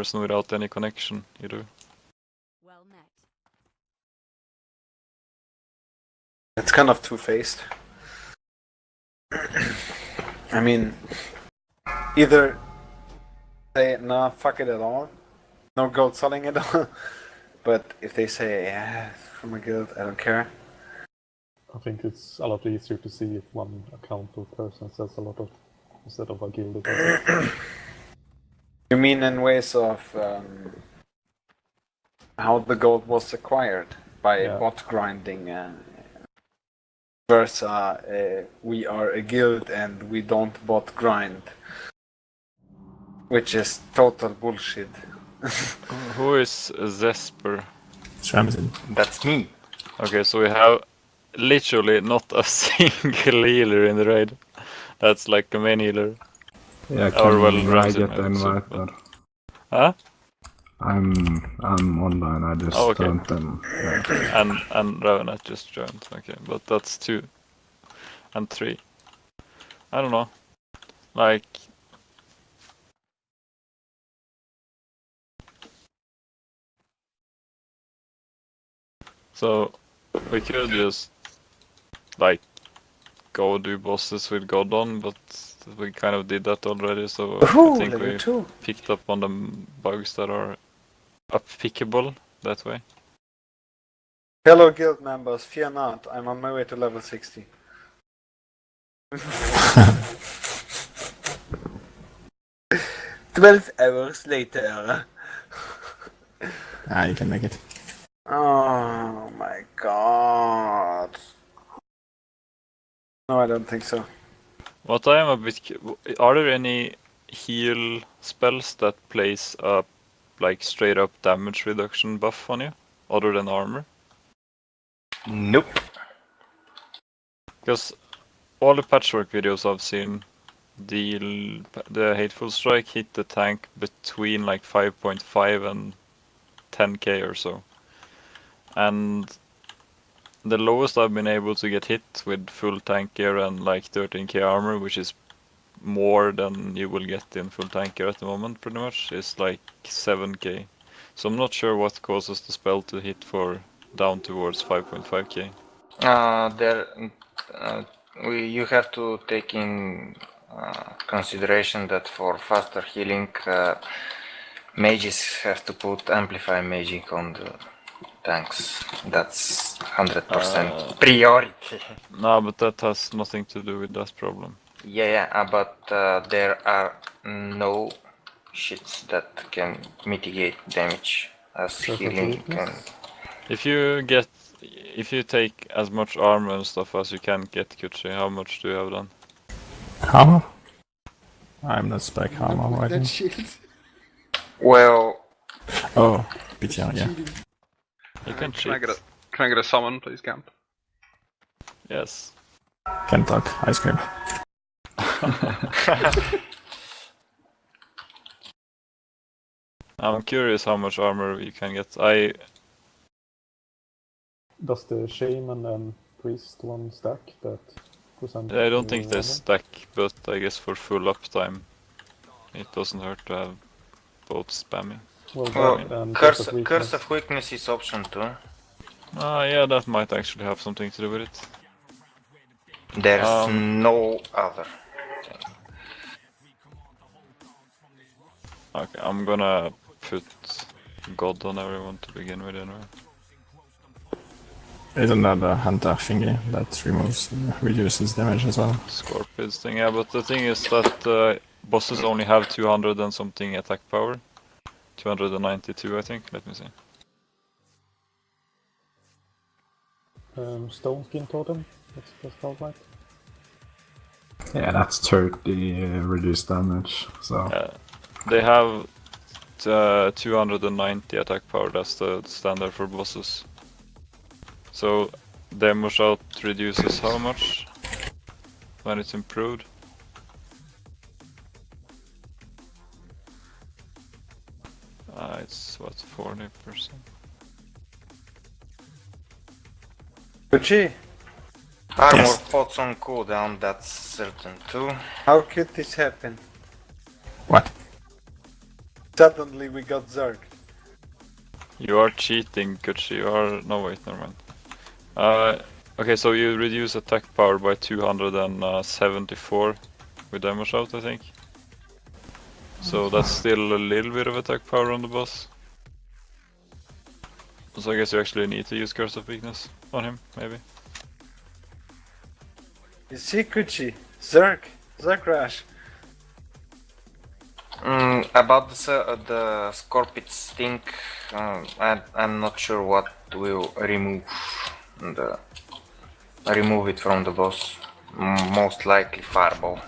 person without any connection either. Well met. It's kind of two-faced. I mean, either say, nah, fuck it at all, no gold selling at all, but if they say, yeah, from a guild, I don't care. I think it's a lot easier to see if one account or person says a lot of instead of a guild. You mean in ways of how the gold was acquired by bot grinding versus we are a guild and we don't bot grind, which is total bullshit. Who is Zesper? Shamsin. That's me. Okay, so we have literally not a single healer in the raid. That's like a main healer. Yeah, Or well, I Ramsey get the maybe, so, invite, but- but Huh? I'm online. I just okay. don't. And Ravenet just joined. Okay, but that's 2 and 3. I don't know. Like. So we could just like go do bosses with God on, but we kind of did that already, so I think we picked up on the bugs that are uppickable that way. Hello guild members, fear not, I'm on my way to level 60. 12 hours later. You can make it. Oh my god. No, I don't think so. What I am a bit... Are there any heal spells that place a like straight up damage reduction buff on you, other than armor? Nope. Because all the patchwork videos I've seen, the Hateful Strike hit the tank between like 5.5 and 10k or so. And the lowest I've been able to get hit with full tank gear and like 13k armor, which is more than you will get in full tank gear at the moment pretty much, is like 7k. So I'm not sure what causes the spell to hit for down towards 5.5k. You have to take in consideration that for faster healing, mages have to put amplify magic on the tanks. That's 100% priority. No, but that has nothing to do with that problem. But there are no shits that can mitigate damage as healing can. If you take as much armor and stuff as you can get, Kuchi, how much do you have done? Hammer? I'm not spec hammer right now. Well... Oh, BTR, yeah. You can cheat. Can I get a summon, please, Camp? Yes. Can't talk, ice cream. I'm curious how much armor you can get. Does the shaman and priest one stack that percent? I don't think they stack, but I guess for full uptime it doesn't hurt to have both spamming. Well, Curse of Weakness is option 2. Yeah, that might actually have something to do with it. There's no other thing. Okay, I'm gonna put God on everyone to begin with anyway. Isn't that a hunter thingy that reduces damage as well? Scorpions thing, yeah, but the thing is that bosses only have 200 and something attack power. 292, I think. Let me see. Stone Skin Totem, that's called, right? Yeah, that's 30 reduced damage. So they have 290 attack power. That's the standard for bosses. So damage out reduces how much when it's improved? It's what, 40%? Gucci, Armor pots on cooldown, that's certain too. how could this happen? What? Suddenly we got Zerg. You are cheating, Kuchi. You are... No, wait, never mind. Okay, so you reduce attack power by 274 with damage out, I think. So that's still a little bit of attack power on the boss. So I guess you actually need to use Curse of Weakness on him, maybe. You see, Kuchi? Zerg Rush. About the Scorpids thing, I'm not sure what will remove it from the boss. Most likely Fireball.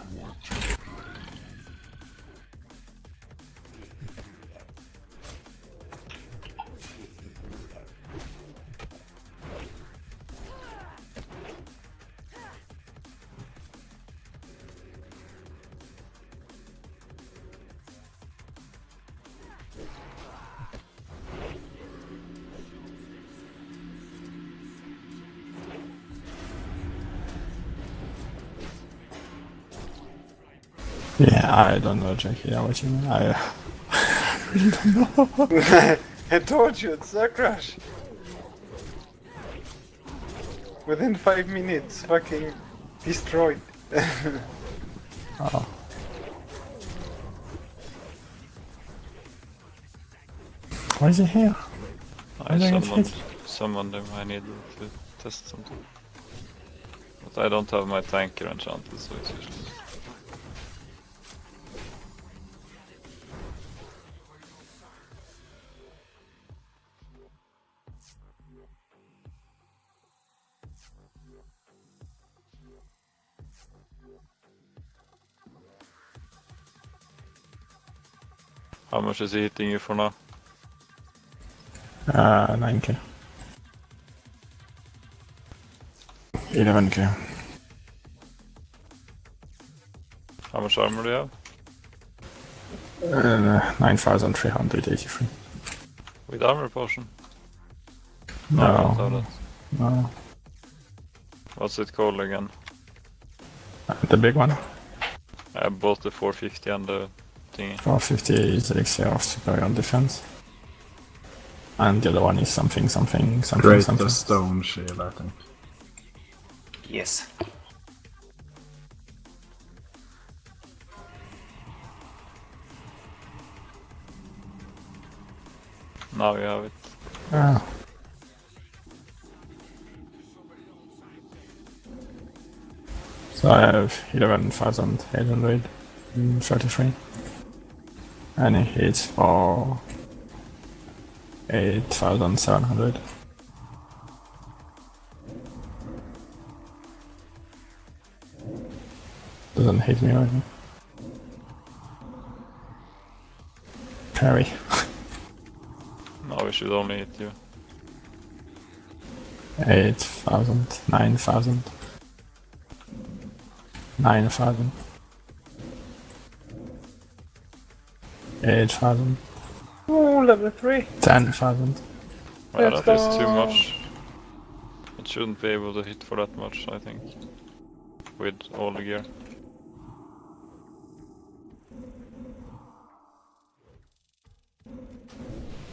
Yeah, I don't know, Jackie. What you mean? I really don't know. I told you, it's Zerg Rush. Within 5 minutes, fucking destroyed. Oh. Why is he here? I did I get summoned him. I need to test something. But I don't have my tanker enchanted, so it's useless. How much is he hitting you for now? 9k. 11k. How much armor do you have? 9,383. With armor potion? I No, don't have that. no. What's it called again? The big one. I bought the 450 and the thingy. 450 is elixir of superior defense. And the other one is something. Greater stone shield, I think. Yes. Now you have it. Ah. So I have 11,833. And it hits for 8,700. Doesn't hit me right now. Parry. Now we should only hit you. 8,000, 9,000. 9,000. 8,000. Oh, level 3. 10,000. Well, Let's that is too go. much. It shouldn't be able to hit for that much, I think. With all the gear.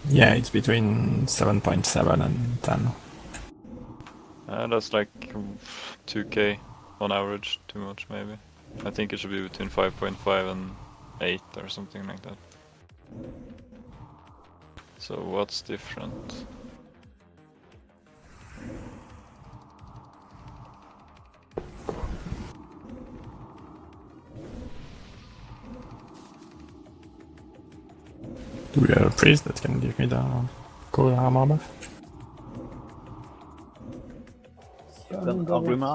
Yeah, it's between 7.7 and 10. That's like 2k on average, too much maybe. I think it should be between 5.5 and 8 or something like that. So what's different? Do we have a priest that can give me the cool armor buff?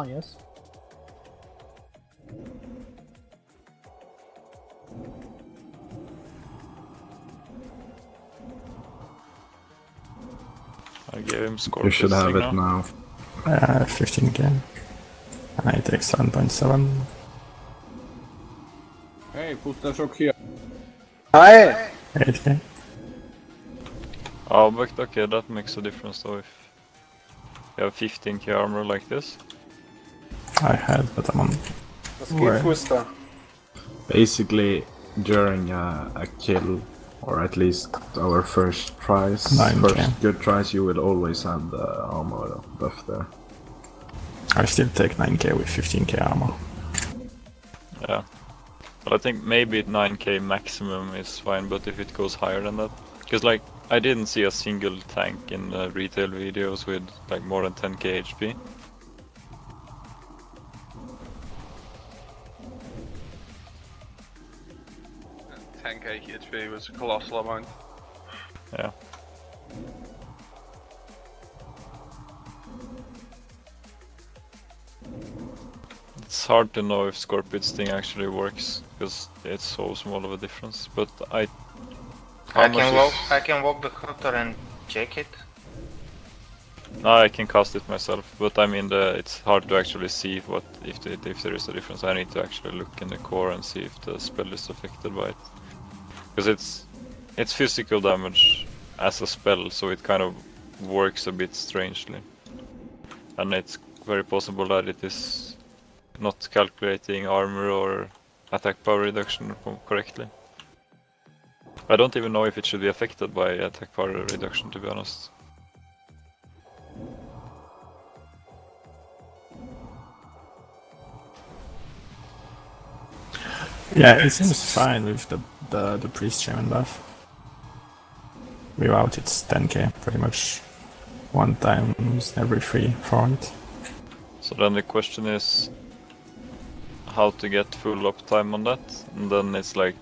Yes. I gave him You Scorpius should have it now. now. 15k. And I take 7.7. Hey, Pustaschok here. Hi! 8k. Oh, but okay, that makes a difference though if you have 15k armor like this. I had, but I'm on. Let's get Pusta. Basically, during a kill, Or at least our first tries, 9K. first good tries, you will always have the armor buff there. I still take 9K with 15K armor. Yeah. But I think maybe 9k maximum is fine, but if it goes higher than that... Because like, I didn't see a single tank in retail videos with like more than 10k HP. 10k HP was a colossal amount. Yeah. It's hard to know if Scorpion's thing actually works, because it's so small of a difference, but How I much can walk the cutter and check it. No, I can cast it myself, but I mean it's hard to actually see if there is a difference. I need to actually look in the core and see if the spell is affected by it. Because it's physical damage as a spell, so it kind of works a bit strangely. And it's very possible that it is not calculating armor or attack power reduction correctly. I don't even know if it should be affected by attack power reduction, to be honest. Yeah, it seems fine with the priest shaman buff. Without it's 10k, pretty much 1 times every 3 for it. So then the question is how to get full uptime on that, and then it's like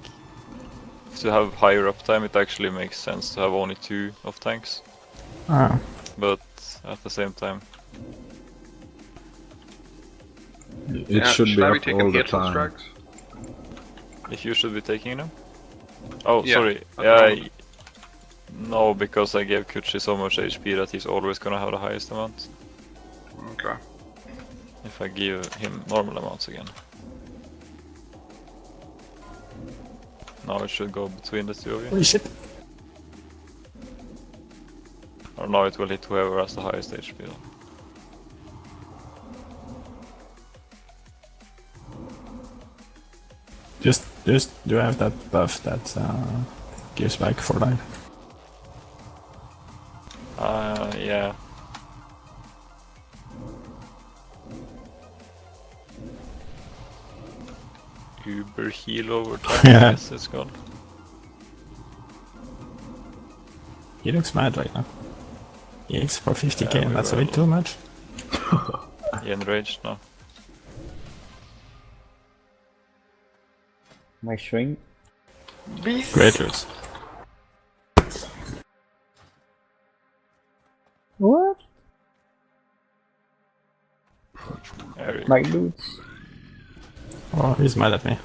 to have higher uptime it actually makes sense to have only 2 of tanks. Ah, But at the same time, It should be I up all the hateful time. strikes? if you should be taking them. Oh, Yeah, sorry. at the Yeah, moment. no, because I gave Kuchi so much HP that he's always gonna have the highest amount. Okay. If I give him normal amounts again. Now it should go between the 2 of you. holy shit! Or now it will hit whoever has the highest HP though. Just do you have that buff that gives back for life? Yeah. Uber heal over time, Yeah. I guess it's called. He looks mad right now. He hits for 50k, Yeah, and we that's a were bit too much. He enraged now. My shrink. Great loots. What? There you My boots. Oh, he's mad at me.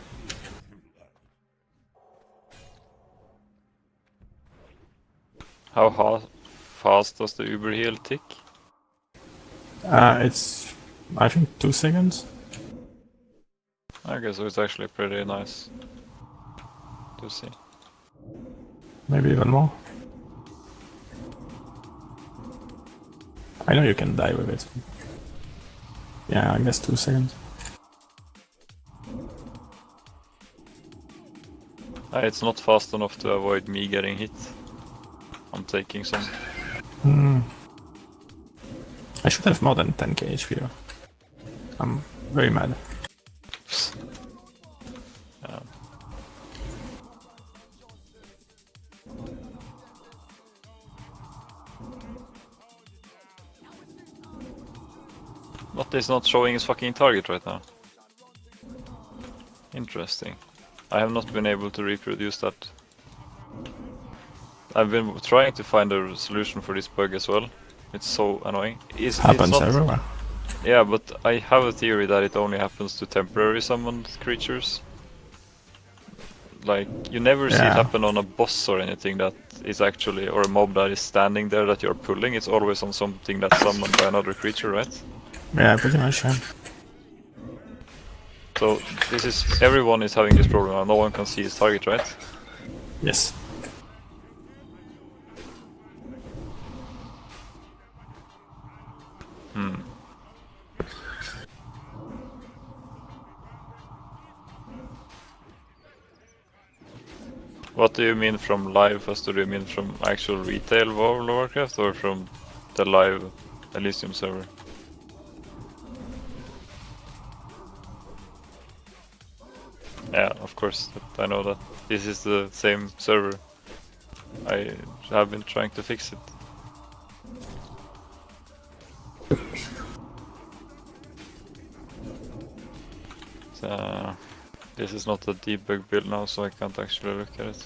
How fast does the Uber heal tick? It's, I think, 2 seconds. Okay, so it's actually pretty nice to see. Maybe even more. I know you can die with it. Yeah, I guess 2 seconds. It's not fast enough to avoid me getting hit. I'm taking some. I should have more than 10k HP though. I'm very mad. But it's not showing his fucking target right now. Interesting. I have not been able to reproduce that. I've been trying to find a solution for this bug as well. It's so annoying. It's Happens not, everywhere. Yeah, but I have a theory that it only happens to temporary summoned creatures. Like, you never see it Yeah. happen on a boss or anything that is actually, or a mob that is standing there that you're pulling. It's always on something that's summoned by another creature, right? Yeah, pretty much, yeah. So this is, everyone is having this problem and no one can see his target, right? Yes. What do you mean from live? First, do you mean from actual retail World of Warcraft or from the live Elysium server? Yeah, of course, I know that. This is the same server. I have been trying to fix it. This is not a debug build now, so I can't actually look at it.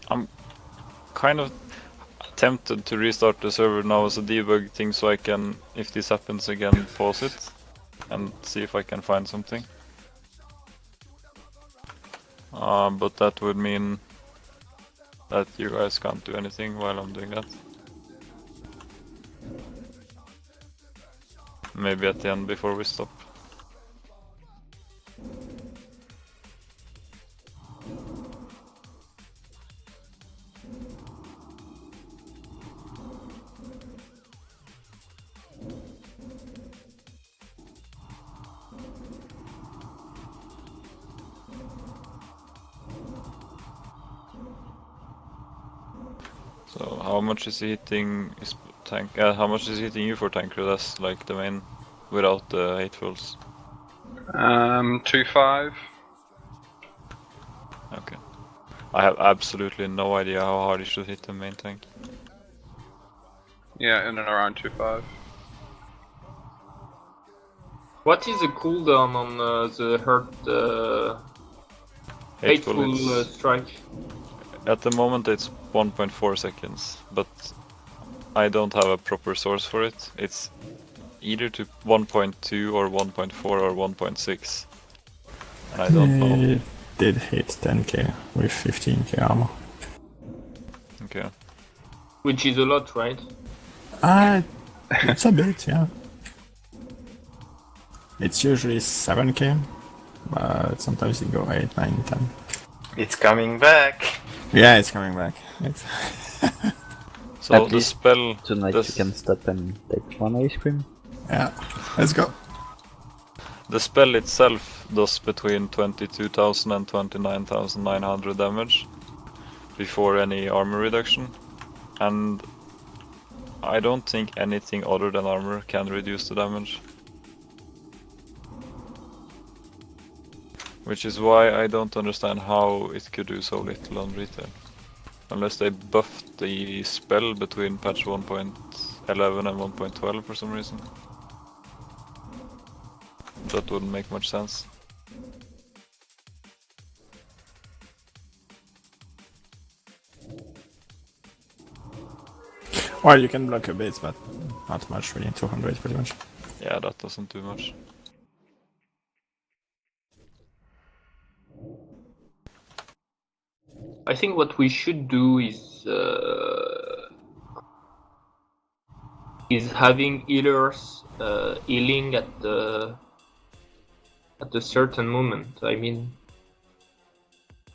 I'm kind of tempted to restart the server now as a debug thing, so I can, if this happens again, pause it and see if I can find something. But that would mean that you guys can't do anything while I'm doing that. Maybe at the end before we stop. So how much is he hitting his tank? How much is he hitting you for tanker? That's like the main, without the hatefuls. 2.5. Okay. I have absolutely no idea how hard he should hit the main tank. Yeah, in and around 2.5. What is the cooldown on the hurt hateful strike? At the moment it's 1.4 seconds, but I don't have a proper source for it. It's either to 1.2 or 1.4 or 1.6. And I don't know. He did hit 10k with 15k armor. Okay. Which is a lot, right? It's a bit, yeah. It's usually 7k, but sometimes you go 8, 9, 10. It's coming back. Yeah, it's coming back. It's So At the least spell... Tonight you can stop and take one ice cream. yeah, let's go. The spell itself does between 22,000 and 29,900 damage before any armor reduction, and I don't think anything other than armor can reduce the damage. Which is why I don't understand how it could do so little on retail. Unless they buffed the spell between patch 1.11 and 1.12 for some reason. That wouldn't make much sense. Well, you can block a bit, but not much, really. 200 pretty much. Yeah, that doesn't do much. I think what we should do is having healers healing at a certain moment. I mean,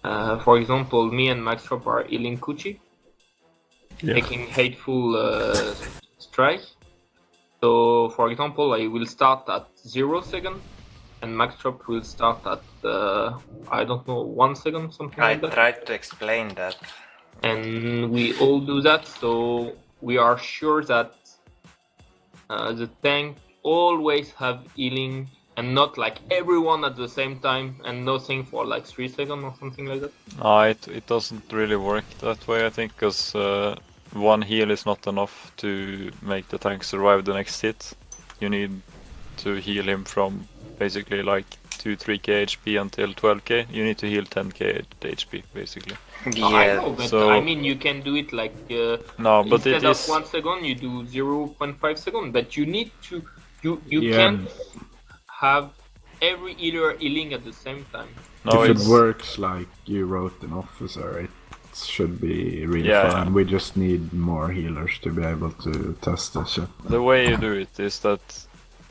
for example, me and Maxrop are healing Kuchi, taking hateful strike. So, for example, I will start at 0 second, and Maxrop will start at I don't know, 1 second, something I like that. tried to explain that. And we all do that, so we are sure that the tank always have healing and not like everyone at the same time and nothing for like 3 seconds or something like that. No, it doesn't really work that way, I think, because one heal is not enough to make the tank survive the next hit. You need to heal him from basically like 2-3k HP until 12k. You need to heal 10k HP basically. Yeah, I know, but so, I mean you can do it like no, but instead it of is 1 second you do 0.5 second, but you need to you Yeah. can't have every healer healing at the same time. No, if it it's works like you wrote in Officer, it should be really Yeah, fine. yeah. We just need more healers to be able to test this shit. the way you do it is that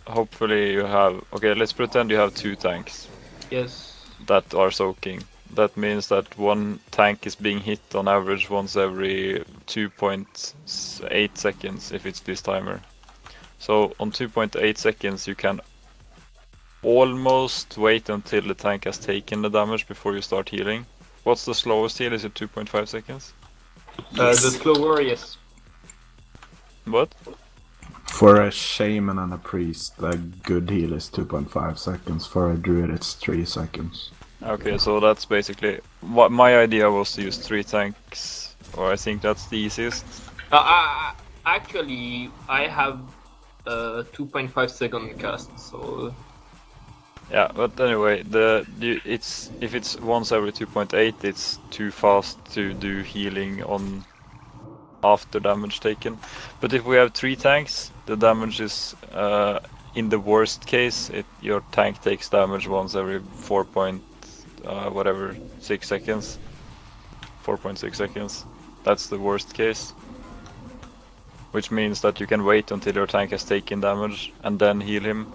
hopefully you have. Okay, let's pretend you have 2 tanks Yes. that are soaking. That means that one tank is being hit on average once every 2.8 seconds if it's this timer. So on 2.8 seconds you can almost wait until the tank has taken the damage before you start healing. What's the slowest heal? Is it 2.5 seconds? The slower, yes. What? For a shaman and a priest, a good heal is 2.5 seconds. For a druid, it's 3 seconds. Okay, so that's basically what my idea was, to use 3 tanks, or I think that's the easiest. Actually, I have 2.5 second cast, so Yeah, but anyway, if it's once every 2.8, it's too fast to do healing on after damage taken. But if we have 3 tanks, the damage is in the worst case, your tank takes damage once every 6 seconds. 4.6 seconds. That's the worst case. Which means that you can wait until your tank has taken damage and then heal him.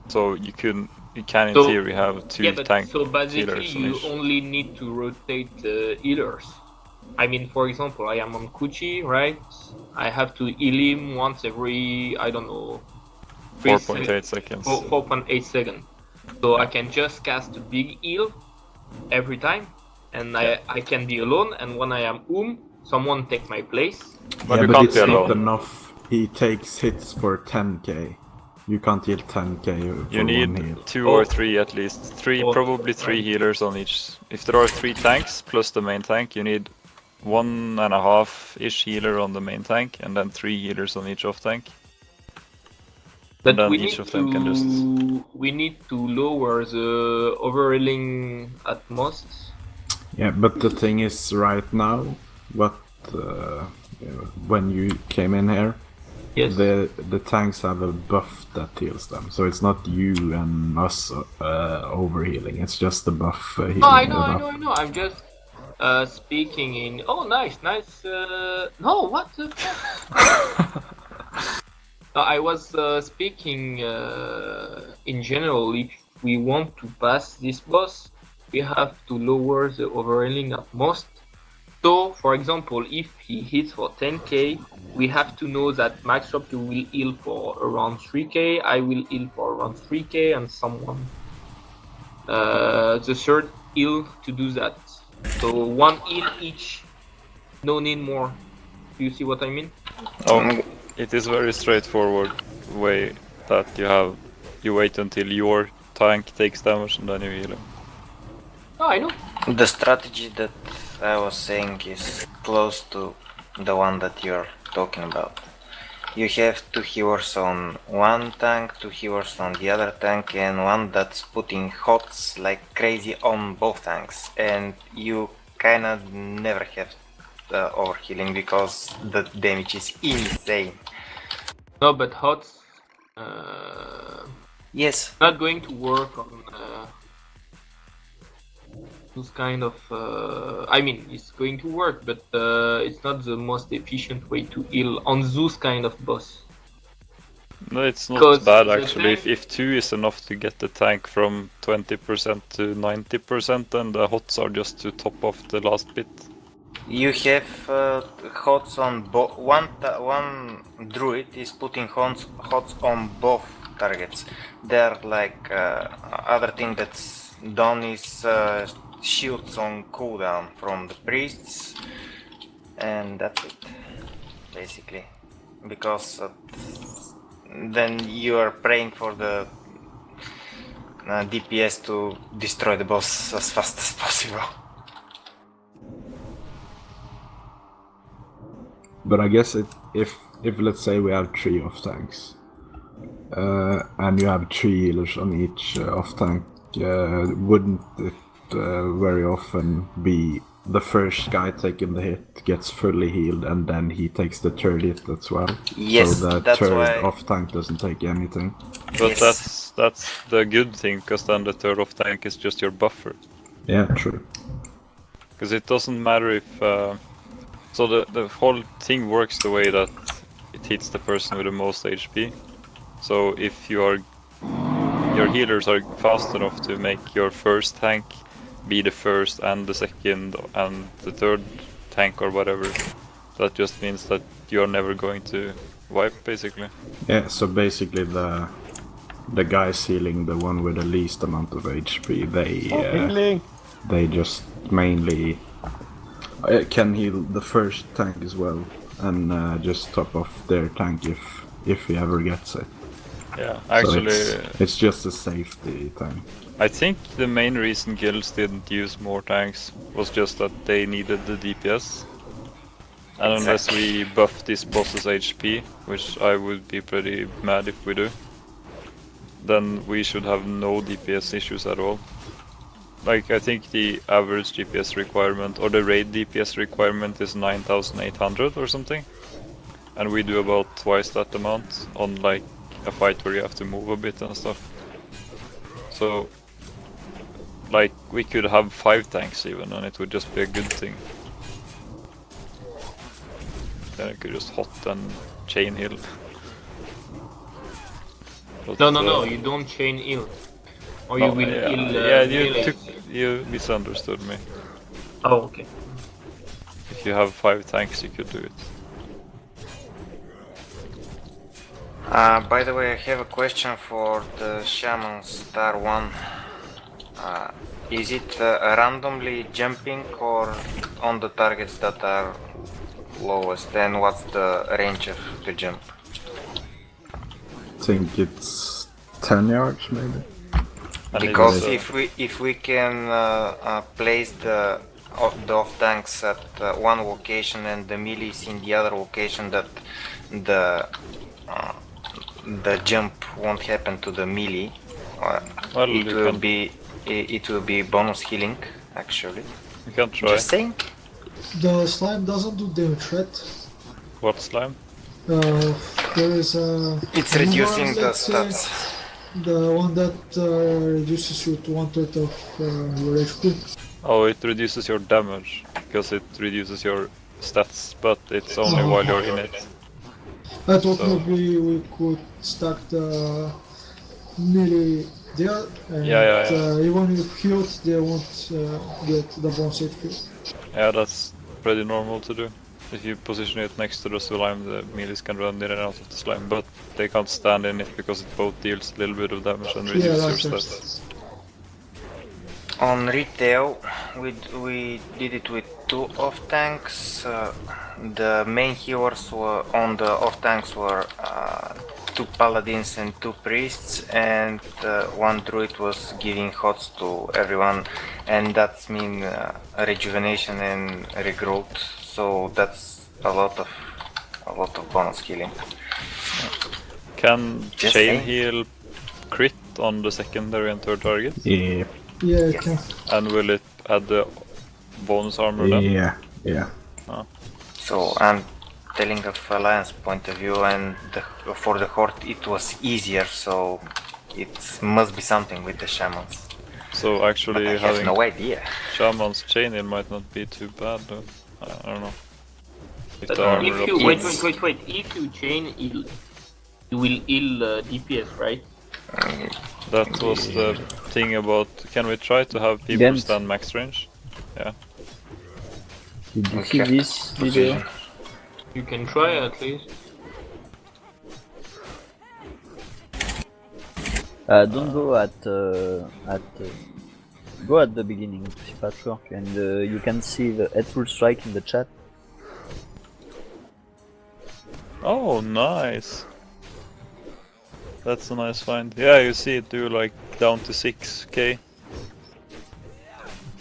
So you can in theory have 2 tank so basically healers on you each. only need to rotate healers. I mean, for example, I am on Kuchi, right? I have to heal him once every, I don't know, 4.8 seconds. 4.8 seconds. So I can just cast a big heal every time, and I can be alone, and when I am someone take my place. But yeah, you but can't it's be not alone. enough. He takes hits for 10k. You can't heal 10k for You need one heal. 2 or 3 at least. Probably 3 healers on each. If there are 3 tanks plus the main tank, you need 1.5-ish healer on the main tank, and then 3 healers on each off tank. But And then each of them can just. we need to lower the overhealing at most. Yeah, but the thing is, right now, when you came in here, Yes. the tanks have a buff that heals them. So it's not you and us overhealing. It's just the buff healing. Oh, I know. I'm just speaking in. Oh, nice. No, what the fuck? I was speaking in general. If we want to pass this boss, we have to lower the overhealing at most. So, for example, if he hits for 10k, we have to know that Maxx will heal for around 3k, I will heal for around 3k, and someone the third heal to do that. So 1 heal each, no need more. Do you see what I mean? Oh, it is very straightforward way that you wait until your tank takes damage and then you heal him. Oh, I know. The strategy that I was saying is close to the one that you're talking about. You have 2 healers on one tank, 2 healers on the other tank, and one that's putting hots like crazy on both tanks. And you kinda never have overhealing because the damage is insane. No, but HOTS Yes. not going to work on those kind of. I mean, it's going to work, but it's not the most efficient way to heal on those kind of boss. No, it's not 'Cause bad the actually. tank- If 2 is enough to get the tank from 20% to 90%, then the hots are just to top off the last bit. You have hots on one druid is putting hots on both targets. They're like other thing that's done is shields on cooldown from the priests, and that's it basically. Because then you are praying for the DPS to destroy the boss as fast as possible. But I guess if let's say we have 3 off tanks, and you have 3 healers on each off tank, wouldn't it very often be the first guy taking the hit gets fully healed and then he takes the third hit as well? Yes, so the that's third why... off tank doesn't take anything. But Yes. that's the good thing, because then the third off tank is just your buffer. Yeah, true. Because it doesn't matter if... so the whole thing works the way that it hits the person with the most HP. So if your healers are fast enough to make your first tank be the first and the second and the third tank or whatever, that just means that you're never going to wipe, basically. Yeah, so basically the guys healing the one with the least amount of HP, they just mainly can heal the first tank as well, and just top off their tank if he ever gets it. Yeah, actually... So it's just a safety tank. I think the main reason guilds didn't use more tanks was just that they needed the DPS. And unless we buff this boss's HP, which I would be pretty mad if we do, then we should have no DPS issues at all. Like, I think the average DPS requirement, or the raid DPS requirement, is 9,800 or something. And we do about twice that amount on like a fight where you have to move a bit and stuff. So, like, we could have 5 tanks even, and it would just be a good thing. Then I could just hot and chain heal. But, No, you don't chain heal. Or you will heal... you misunderstood me. Oh, okay. If you have 5 tanks, you could do it. By the way, I have a question for the Shaman Star 1. Is it randomly jumping or on the targets that are lowest? And what's the range of the jump? I think it's 10 yards maybe. Because if we can place the off tanks at one location and the melees in the other location, that the jump won't happen to the melee. It will be bonus healing, actually. You can try. Just saying. The slime doesn't do damage, right? What slime? There is a... It's reducing the stats. The one that reduces you to 1/3 of your HP. Oh, it reduces your damage, because it reduces your stats, but it's only while you're in it. I thought maybe we could stack the melee there, and even if healed, they won't get the bonus HP. Yeah, that's pretty normal to do. If you position it next to the slime, the melees can run in and out of the slime, but they can't stand in it because it both deals a little bit of damage and reduces your stats. On retail, we did it with 2 off tanks. The main healers were on the off tanks were 2 paladins and 2 priests, and 1 druid was giving hots to everyone, and that's mean rejuvenation and regrowth. So that's a lot of bonus healing. Can chain heal crit on the secondary and third target? Yeah. Yeah, it can. And will it add the bonus armor then? Yeah. Oh. So I'm telling of Alliance point of view, and for the Horde it was easier, so it must be something with the Shamans. So actually but I having have no idea. Shaman's chain heal might not be too bad though. I don't know. If the But armor if you wait, if you chain heal, you will heal DPS, right? That was the thing about. Can we try to have people stand max range? Yeah. Did you see this video? You can try at least. Don't go go at the beginning to see Patchwork, and you can see the Hateful Strike in the chat. Oh, nice. That's a nice find. Yeah, you see it do like down to 6k.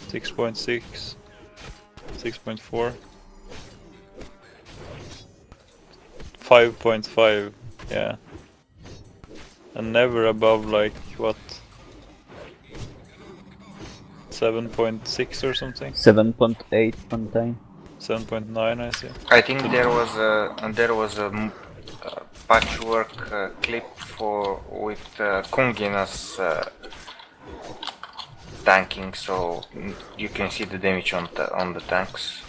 6.6. 6.4. 5.5, yeah. And never above like, what? 7.6 or something? 7.8 one time. 7.9, I see. I think there was a Patchwork clip with Kungina's tanking, so you can see the damage on the tanks.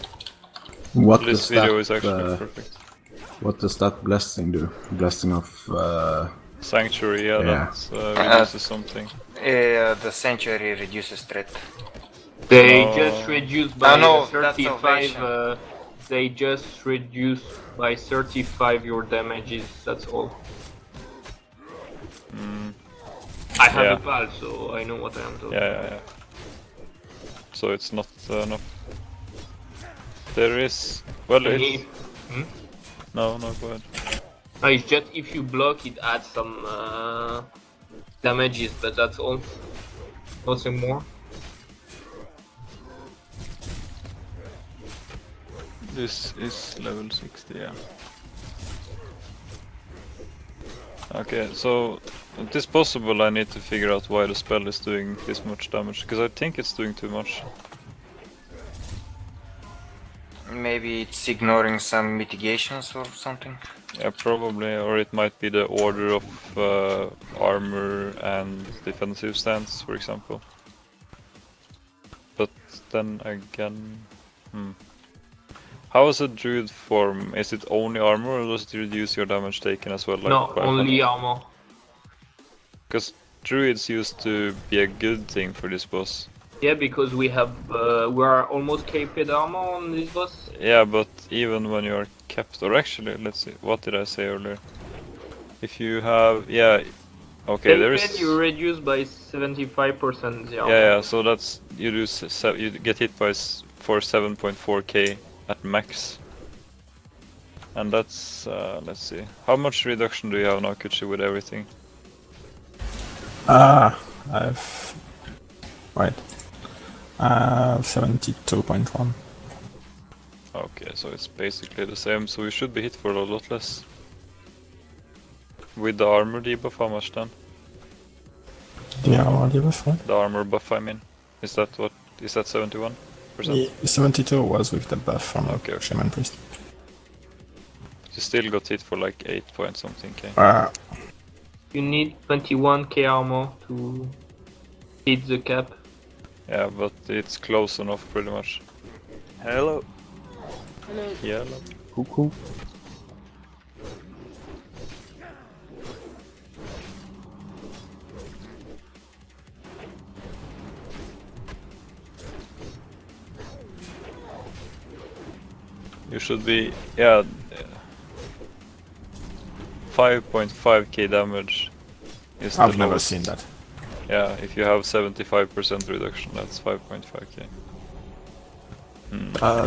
What This does video that, is actually perfect. What does that blessing do? Blessing of Sanctuary, yeah, Yeah. that reduces something. The Sanctuary reduces threat. They No. just reduce by no, that's 35. salvation. They just reduce by 35 your damages. That's all. I have Yeah. a pal, so I know what I am doing. Yeah. So it's not enough. There is... Well, it's... No, go ahead. No, it's just if you block, it adds some damages, but that's all. Nothing more. This is level 60, yeah. Okay, so it is possible I need to figure out why the spell is doing this much damage, because I think it's doing too much. Maybe it's ignoring some mitigations or something. Yeah, probably, or it might be the order of armor and defensive stance, for example. But then again... How is a druid form? Is it only armor, or does it reduce your damage taken as well? Like No, only armor. Because druids used to be a good thing for this boss. Yeah, because we have we are almost caped armor on this boss. Yeah, but even when you are kept, or actually, let's see, what did I say earlier? If you have, yeah, okay, there is. You reduce by 75% the armor. Yeah, so that's you do you get hit by for 7.4k at max, and that's let's see, how much reduction do you have now, Kuchi, with everything? I've... Right. 72.1. Okay, so it's basically the same, so we should be hit for a lot less. With the armor debuff, how much then? The armor debuff, right? The armor buff, I mean. Is that 71%? Yeah, 72 was with the buff from Shaman Priest. You still got hit for like 8 point something k. You need 21k armor to hit the cap. Yeah, but it's close enough pretty much. Hello. Hello. Hello. Coucou. You should be, yeah, 5.5k damage is the I've never lowest. seen that. Yeah, if you have 75% reduction, that's 5.5k.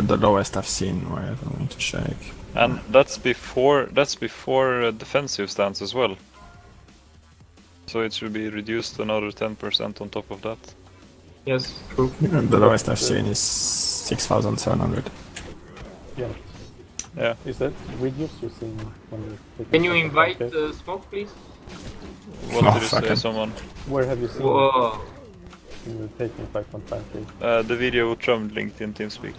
The lowest I've seen, wait, I'm going to check. And that's before defensive stance as well. So it should be reduced another 10% on top of that. Yes, true. The lowest I've seen is 6,700. Yeah. Yeah. Is that reduce you're seeing when you're taking... Can you invite Smoke, please? What did you say, someone? Where have you seen Whoa. when you're taking 5.5k? The video Trump linked in TeamSpeak.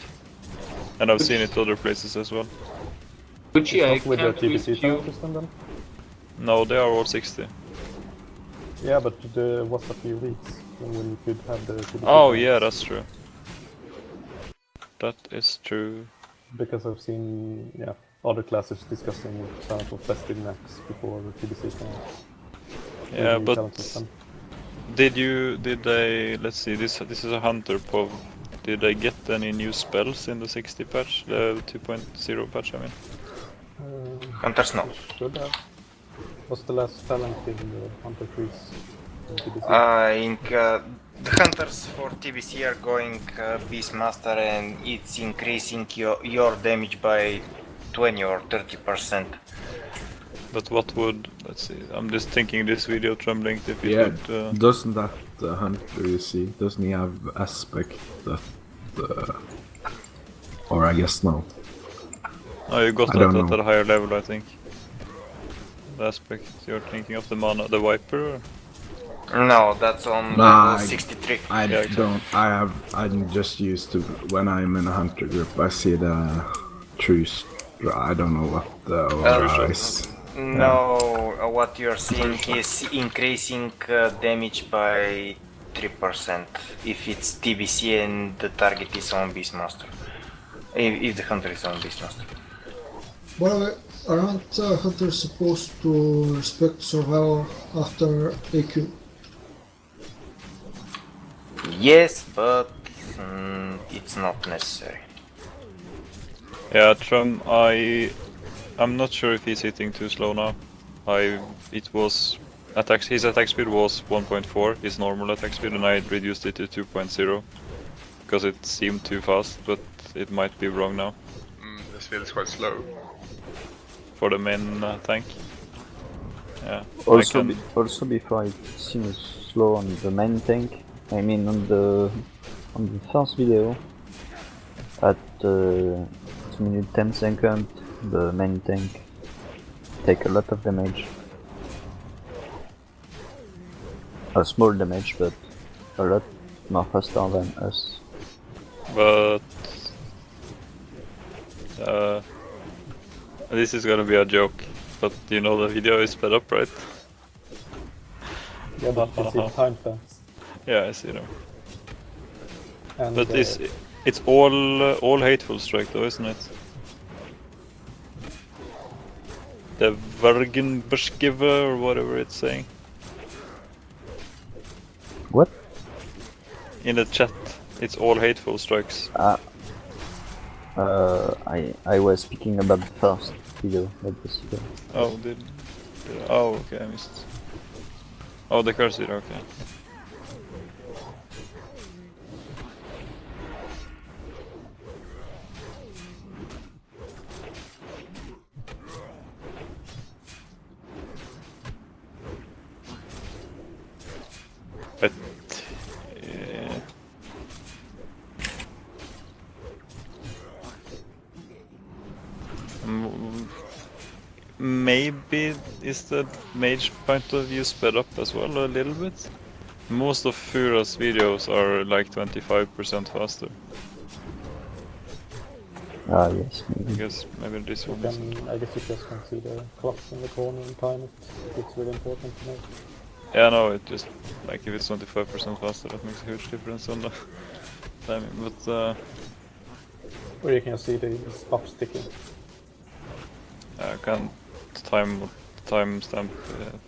And I've seen it other places as well. Gucci, I With the can't risk TBC you. system then? No, they are all 60. Yeah, but there was a few weeks when you could have the TBC. Oh yeah, that's true. That is true. Because I've seen other classes discussing with challenge of testing Naxx before the TBC came out. Yeah, but did they, let's see, this is a hunter POV. Did they get any new spells in the 60 patch, the 2.0 patch, I mean? Hunters, no. Should have. What's the last talent in the Hunter trees? I think the hunters for TBC are going Beastmaster, and it's increasing your damage by 20 or 30%. But what would, let's see, I'm just thinking this video Trump linked if it would... doesn't that hunter you see, doesn't he have aspect that... or I guess not. Oh, you got that at a higher level, I think. The aspect you're thinking of, the mana, the Viper? Or? No, that's on level 63. I'm just used to, when I'm in a hunter group, I see the true... I don't know what the aura is. No, what you're seeing is increasing damage by 3% if it's TBC and the target is on Beast Monster. If the hunter is on Beast Monster. By the way, aren't hunters supposed to respect survival after AQ? Yes, but it's not necessary. Yeah, Trum, I'm not sure if he's hitting too slow now. His attack speed was 1.4, his normal attack speed, and I reduced it to 2.0 because it seemed too fast, but it might be wrong now. This feels quite slow. For the main tank. Yeah. Also before it seems slow on the main tank, I mean on the first video, at 2 minutes 10 seconds, the main tank take a lot of damage. A small damage, but a lot more faster than us. But this is gonna be a joke, but you know the video is sped up, right? Yeah, but you see the timestamps. Yeah, I see them. And But it's all hateful strike though, isn't it? The Vergenbeschgiver or whatever it's saying. What? In the chat, it's all hateful strikes. I was speaking about the first video, not the second. Oh, oh, okay, I missed. Oh, the curse here, okay. But maybe is the mage point of view sped up as well a little bit? Most of Fura's videos are like 25% faster. Ah, yes, maybe. I guess maybe this one isn't. I guess you just can see the clock in the corner and time it. It's really important to know. Yeah, no, it just like if it's 25% faster, that makes a huge difference on the timing. But Or you can see the buff sticking. I can't timestamp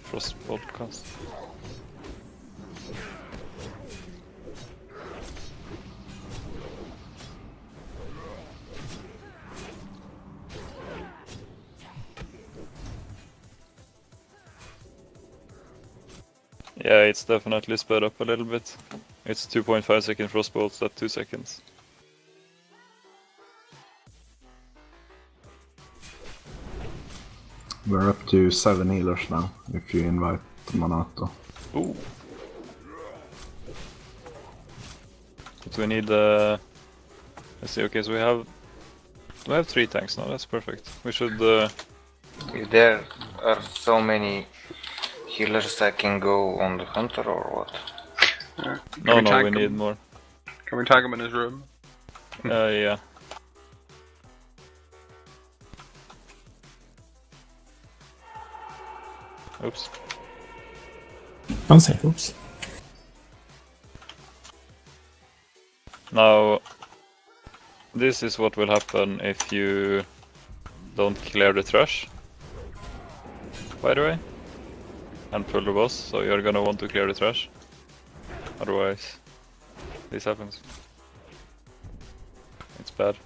Frost podcast. Yeah, it's definitely sped up a little bit. It's 2.5 second frostbolts at 2 seconds. We're up to 7 healers now, if you invite Manato. Ooh. But we need let's see, okay, so we have 3 tanks now, that's perfect. We should If there are so many healers, I can go on the hunter or what? No, we need more. Can we tag him in his room? Yeah. Oops. Don't say oops. Now, this is what will happen if you don't clear the trash, by the way, and pull the boss, so you're gonna want to clear the trash, otherwise this happens. It's bad.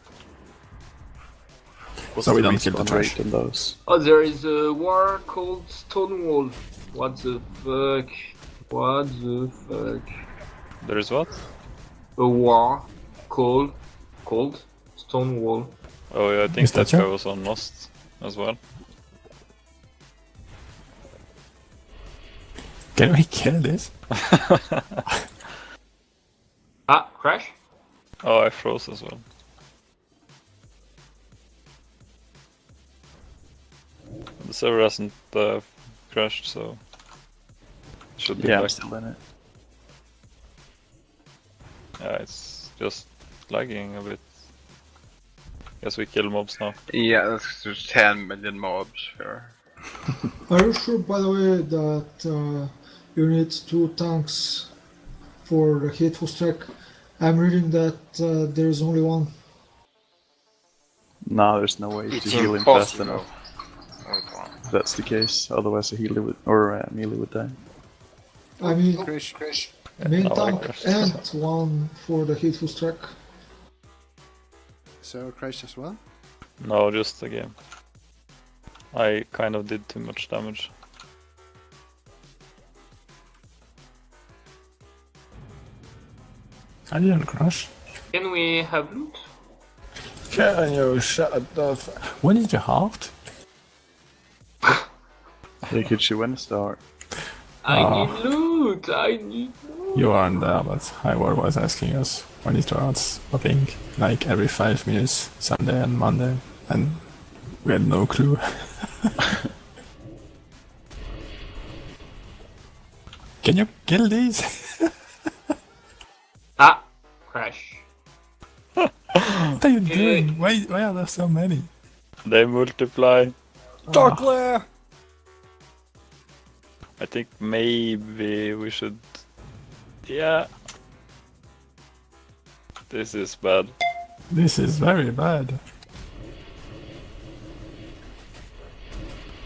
So we don't kill the trash. Those. Oh, there is a war called Stonewall. What the fuck? What the fuck? There is what? A war called Stonewall. Oh yeah, I think Is that that guy so? was on Lost as well. Can we kill this? Ah, crash? Oh, I froze as well. The server hasn't crashed, so it should be Yeah, I'm back. still in it. Yeah, it's just lagging a bit. Guess we kill mobs now. Yeah, there's 10 million mobs here. Are you sure, by the way, that you need 2 tanks for the Hateful Strike. I'm reading that there's only one. No, there's no way It's to heal him fast impossible. enough. If that's the case, otherwise a healer would, or melee would die. I mean, Crash. main no, tank Crash. and one for the Hateful Strike. So Crash as well? No, just the game. I kind of did too much damage. I didn't crash. Can we have loot? Can you shut the When is your heart? They could shoot when it start. I need loot! I need loot! You aren't there, but Highward was asking us when it starts popping like every 5 minutes, Sunday and Monday, and we had no clue. Can you kill these? Ah! Crash. What are you doing? Why are there so many? They multiply. Chocolate! I think maybe we should... Yeah. This is bad. This is very bad.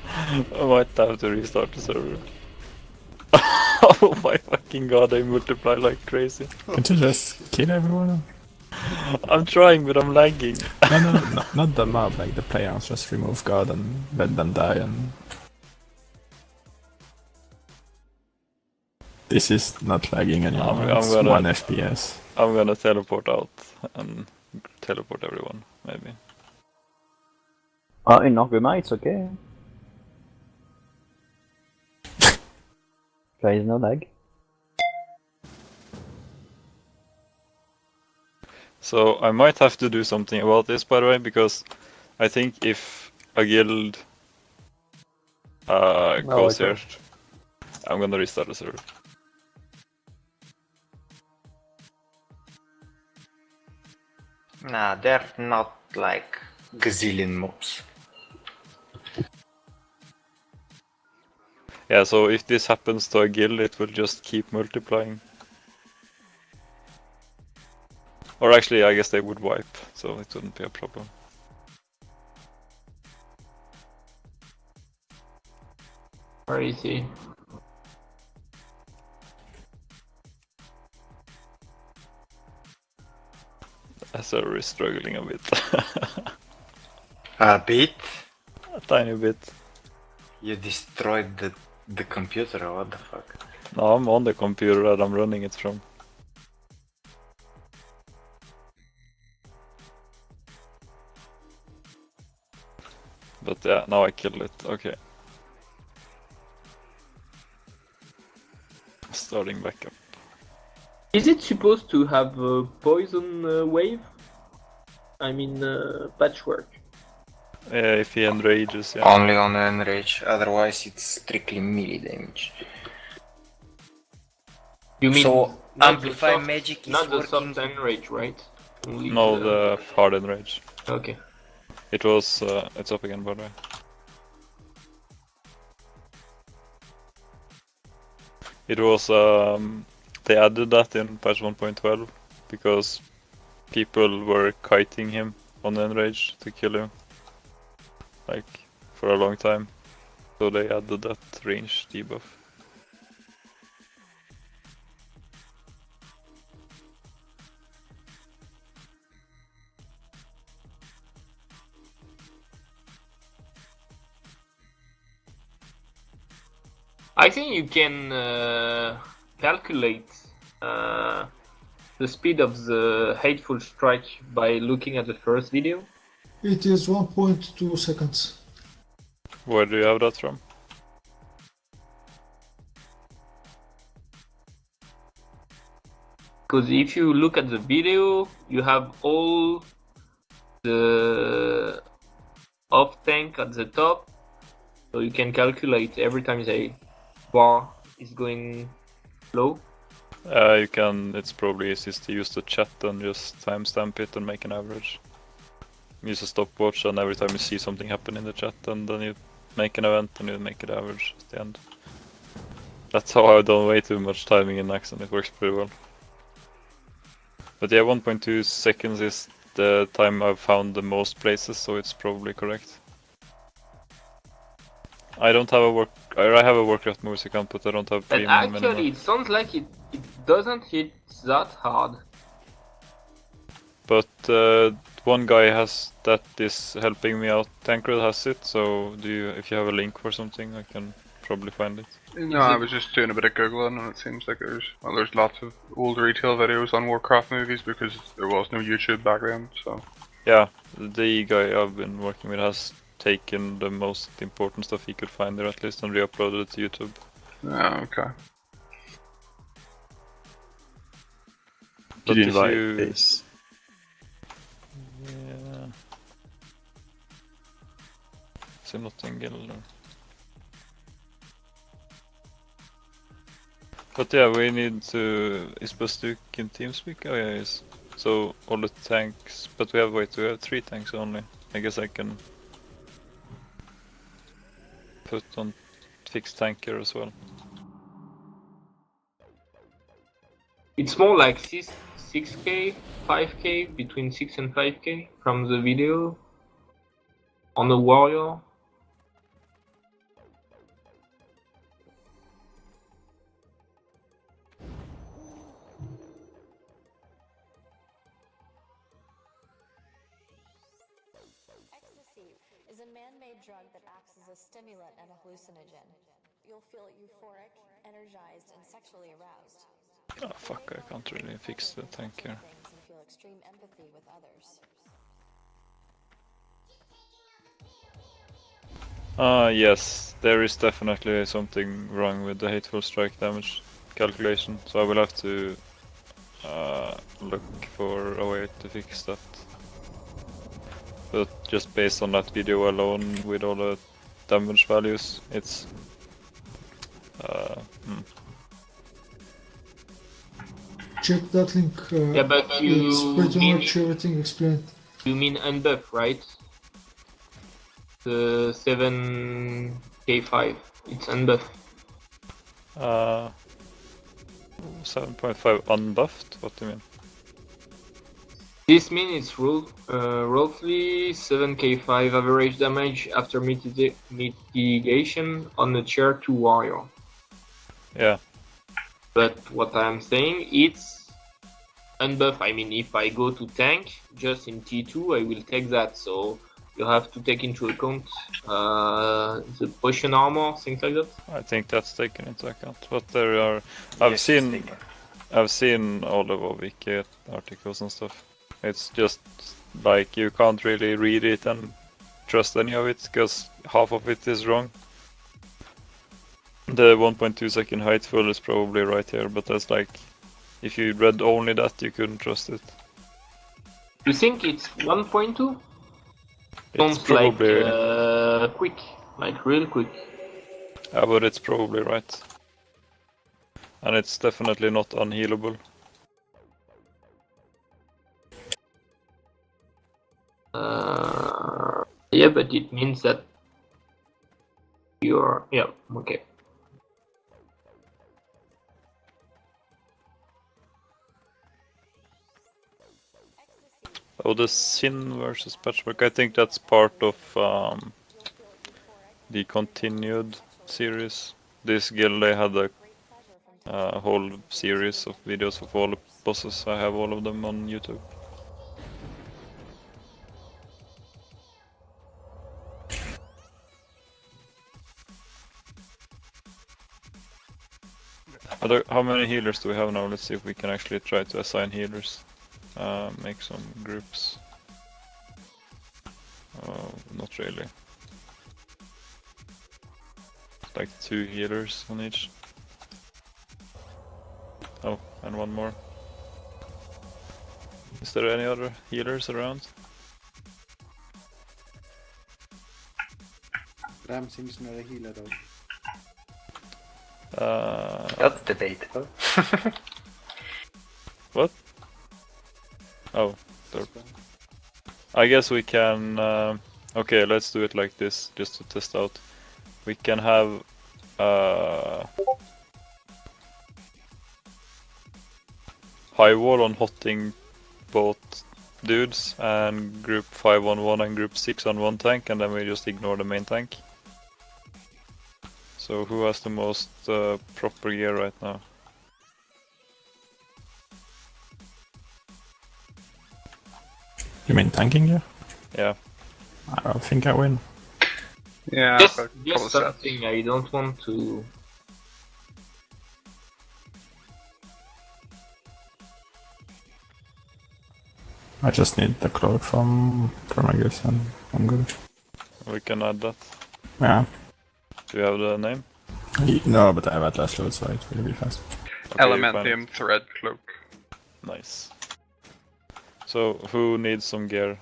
I might have to restart the server. Oh my fucking god, they multiply like crazy. Can't you just kill everyone? I'm trying, but I'm lagging. No, not the mob, like the players. Just remove God and let them die and... This is not lagging anymore, it's 1 FPS. I'm gonna teleport out and teleport everyone, maybe. In Orgrimmar it's okay. There is no lag. So I might have to do something about this, by the way, because I think if a guild goes here, I'm gonna restart the server. Nah, they're not like gazillion mobs. Yeah, so if this happens to a guild, it will just keep multiplying. Or actually, I guess they would wipe, so it wouldn't be a problem. Where is he? The server is struggling a bit. A bit? A tiny bit. You destroyed the computer, or what the fuck? No, I'm on the computer that I'm running it from. But yeah, now I killed it, okay. Starting back up. Is it supposed to have a poison wave? I mean, patchwork. Yeah, if he enrages, yeah. Only on enrage, otherwise it's strictly melee damage. You mean so not amplify the soft, magic is not the working. soft enrage, right? Only No, the hard enrage. Okay. It was, it's up again, by the way. It was, they added that in patch 1.12 because people were kiting him on enrage to kill him, like, for a long time. So they added that range debuff. I think you can calculate the speed of the Hateful Strike by looking at the first video. It is 1.2 seconds. Where do you have that from? Because if you look at the video, you have all the off tank at the top, so you can calculate every time the bar is going low. You can, it's probably easiest to use the chat and just timestamp it and make an average. Use a stopwatch and every time you see something happen in the chat, and then you make an event and you make it average at the end. That's how I've done way too much timing in Naxx and it works pretty well. But yeah, 1.2 seconds is the time I've found the most places, so it's probably correct. I don't have a I have a Warcraft moves account, but I don't have But premium actually, anymore. it sounds like it doesn't hit that hard. But one guy has that is helping me out. Tancred has it, so if you have a link for something, I can probably find it. No, I was just doing a bit of googling, and it seems like there's lots of old retail videos on Warcraft movies because there was no YouTube back then. So yeah, the guy I've been working with has taken the most important stuff he could find there at least and re-uploaded it to YouTube. Oh, okay. Did you invite Ace? Yeah. Is he not in guild or? But yeah, we need to... Is Bastuk in TeamSpeak? Oh yeah, he is. So all the tanks... But we have 3 tanks only. I guess I can put on fixed tanker as well. It's more like 6k, 5k, between 6 and 5k from the video on the warrior. Ecstasy is a man-made drug that acts as a stimulant and a hallucinogen. You'll feel euphoric, energized, and sexually aroused. Oh fuck, I can't really fix the tank here. And feel extreme empathy with others. Yes, there is definitely something wrong with the hateful strike damage calculation, so I will have to look for a way to fix that. But just based on that video alone, with all the damage values, it's Check that link. Yeah, but it's pretty much everything explained. You mean unbuff, right? The 7k5, it's unbuff. 7.5 unbuffed? What do you mean? This means it's roughly 7k5 average damage after mitigation on the tier 2 warrior. Yeah. But what I'm saying, it's unbuff. I mean, if I go to tank, just in T2, I will take that. So you have to take into account the potion armor, things like that. I think that's taken into account. But there are... I've seen all of Wiki articles and stuff. It's just like you can't really read it and trust any of it, because half of it is wrong. The 1.2 second Heightful is probably right here, but that's like, if you read only that, you couldn't trust it. You think it's 1.2? It's probably... like quick, like real quick. Yeah, but it's probably right. And it's definitely not unhealable. Yeah, but it means that you're... Yeah, okay. Oh, the Sin versus Patchwork, I think that's part of the continued series. This guild, they had a whole series of videos of all the bosses. I have all of them on YouTube. How many healers do we have now? Let's see if we can actually try to assign healers. Make some groups. Not really. Like 2 healers on each. Oh, and one more. Is there any other healers around? Ram seems not a healer though. That's debatable. What? Oh, I guess we can... okay, let's do it like this, just to test out. We can have... high wall on hotting both dudes, and group 5 on 1 and group 6 on 1 tank, and then we just ignore the main tank. So who has the most proper gear right now? You mean tanking gear? Yeah. I don't think I win. Yeah, just something I don't want to. I just need the cloak from Prometheus and I'm good. We can add that. Yeah. Do you have the name? No, but I have Atlas load, so it will be fast. Okay, Elementium thread cloak. Nice. So who needs some gear?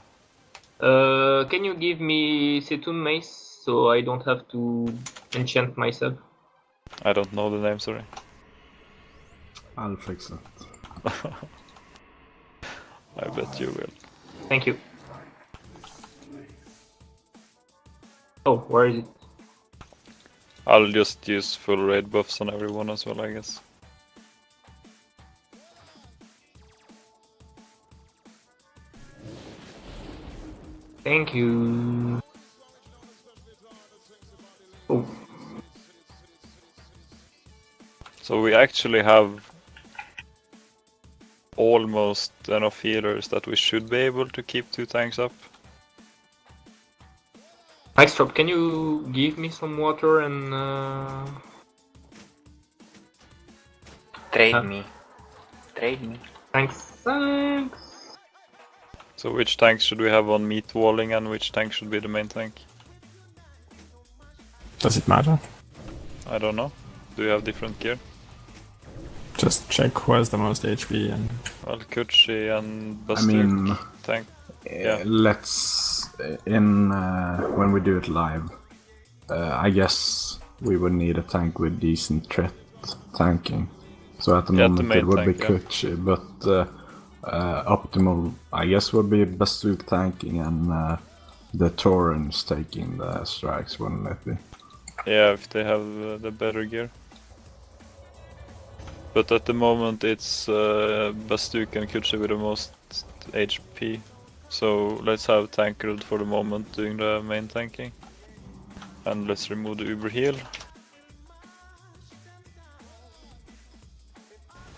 Can you give me Setun Mace so I don't have to enchant myself? I don't know the name, sorry. I'll fix it. I bet you will. Thank you. Oh, where is it? I'll just use full raid buffs on everyone as well, I guess. Thank you. Oh. So we actually have almost enough healers that we should be able to keep 2 tanks up. Naxx, can you give me some water and Trade me. Trade me. Thanks. So which tanks should we have on meat walling and which tank should be the main tank? Does it matter? I don't know. Do you have different gear? Just check who has the most HP and... Well, Kuchi and Bastuk I mean, tank. Yeah. Let's when we do it live. I guess we would need a tank with decent threat tanking. So at the moment it would be Kuchi, but optimal I guess would be Bastuk tanking and the Taurens taking the strikes, wouldn't it be? Yeah, if they have the better gear. But at the moment it's Bastuk and Kuchi with the most HP. So let's have Tancred for the moment doing the main tanking. And let's remove the Uber heal.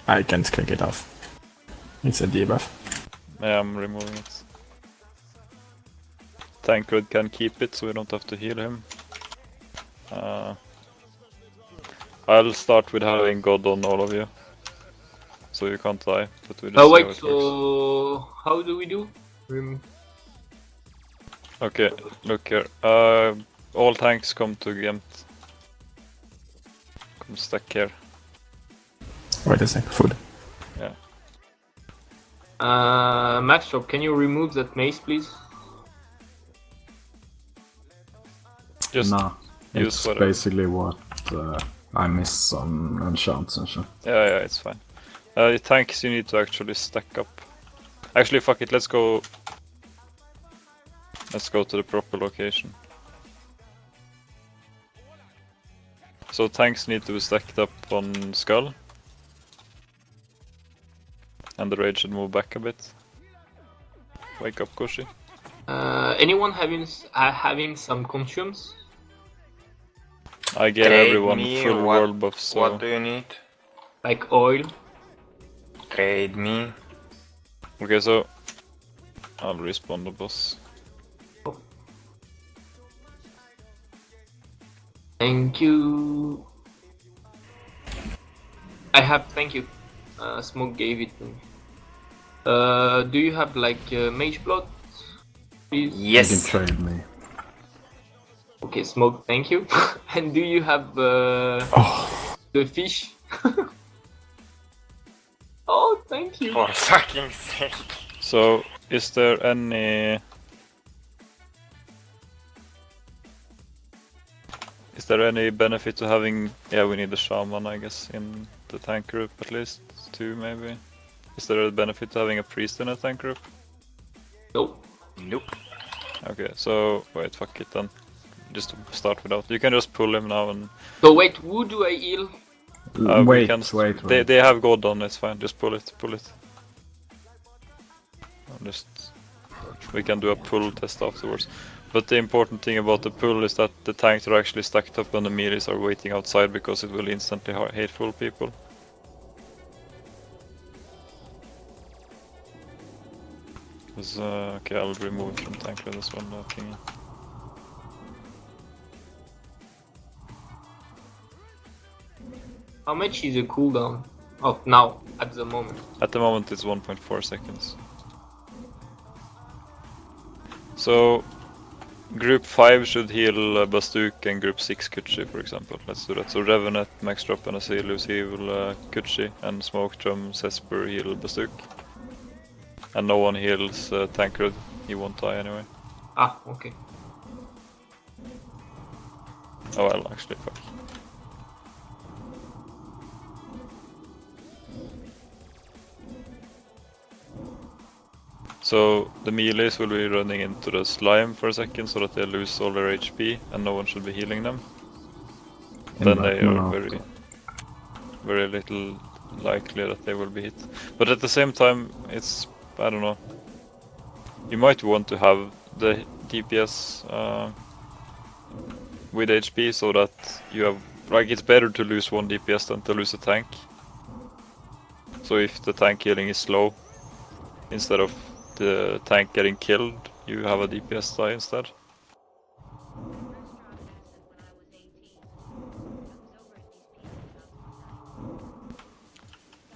I can't click it off. It's a debuff. Yeah, I'm removing it. Tancred can keep it so we don't have to heal him. I'll start with having God on all of you. So you can't die, but we just see wait, how it so works. how do we do? Okay, look here. All tanks come to Gemt. Come stack here. Wait a sec, food. Yeah. Naxx, can you remove that mace, please? Just no, use it's whatever. basically what I miss on enchants and shit. Yeah, it's fine. The tanks you need to actually stack up. Actually, fuck it, let's go. Let's go to the proper location. So tanks need to be stacked up on Skull. And the raid should move back a bit. Wake up, Koshi. Anyone having some consumes? I gave everyone full world buffs. So what do you need? Like oil? Trade me. Okay, so I'll respawn the boss. Thank you. Thank you. Smoke gave it to me. Do you have like mage blood? Please? Yes. You can trade me. Okay, Smoke, thank you. And do you have the fish? Oh, thank you. For fucking sake. So, is there any... Is there any benefit to having... Yeah, we need a shaman, I guess, in the tank group at least. 2 maybe. Is there a benefit to having a priest in a tank group? Nope. Nope. Okay, so... Wait, fuck it then. Just to start without. You can just pull him now and... So wait, who do I heal? Wait. They have God on, it's fine. Just pull it. we can do a pull test afterwards. But the important thing about the pull is that the tanks are actually stacked up and the melees are waiting outside because it will instantly hateful people. Okay, I'll remove it from tank with this one thingy. How much is the cooldown of now at the moment? At the moment it's 1.4 seconds. So Group 5 should heal Bastook and Group 6 Kuchi, for example. Let's do that. So Revenant, Max Drop and Asilius heal Kuchi, and Smoke Drum, Cesper heal Bastook. And no one heals Tancred, he won't die anyway. Ah, okay. Oh well, actually, fuck. So the melees will be running into the slime for a second so that they lose all their HP and no one should be healing them. Then they are very little likely that they will be hit. But at the same time, it's, I don't know, you might want to have the DPS with HP so that you have, like, it's better to lose one DPS than to lose a tank. So if the tank healing is slow, instead of the tank getting killed, you have a DPS die instead.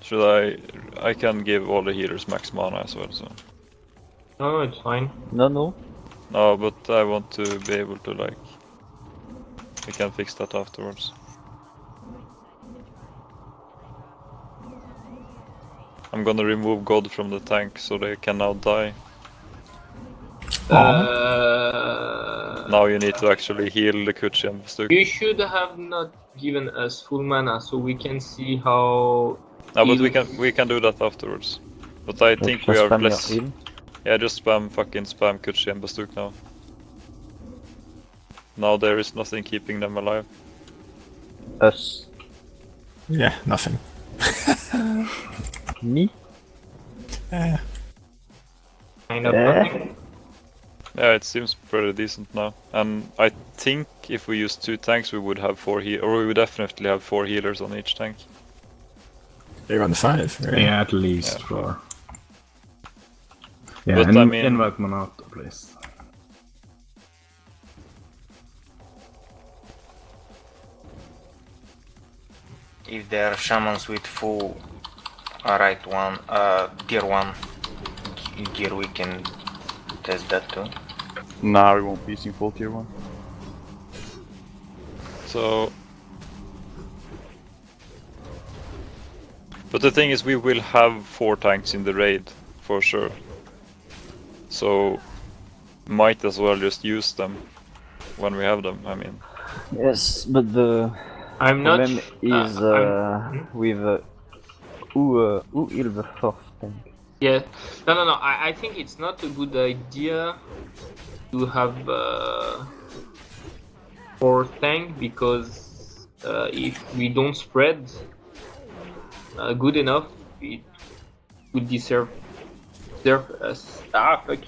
Should I can give all the healers max mana as well, so. No, it's fine. No. No, but I want to be able to, like, we can fix that afterwards. I'm gonna remove God from the tank so they can now die. Now you need to actually heal the Kuchi and Bastook. You should have not given us full mana so we can see how... No, but we can do that afterwards. But I think we are less... Yeah, just spam Kuchi and Bastook now. Now there is nothing keeping them alive. Us. Yeah, nothing. Me? Kind of nothing. Yeah, it seems pretty decent now. And I think if we use 2 tanks we would have 4 or we would definitely have 4 healers on each tank. Even 5? Really? Yeah, at least 4. Yeah, but and I mean, invite Monato, please. If there are shamans with full tier 1 gear, we can test that too. Nah, we won't be using full tier 1. So... But the thing is, we will have 4 tanks in the raid, for sure. So, might as well just use them when we have them, I mean. Yes, but the problem is with who heal the 4th tank. Yeah, no. I think it's not a good idea to have 4 tank because if we don't spread good enough, it would deserve us. Fuck.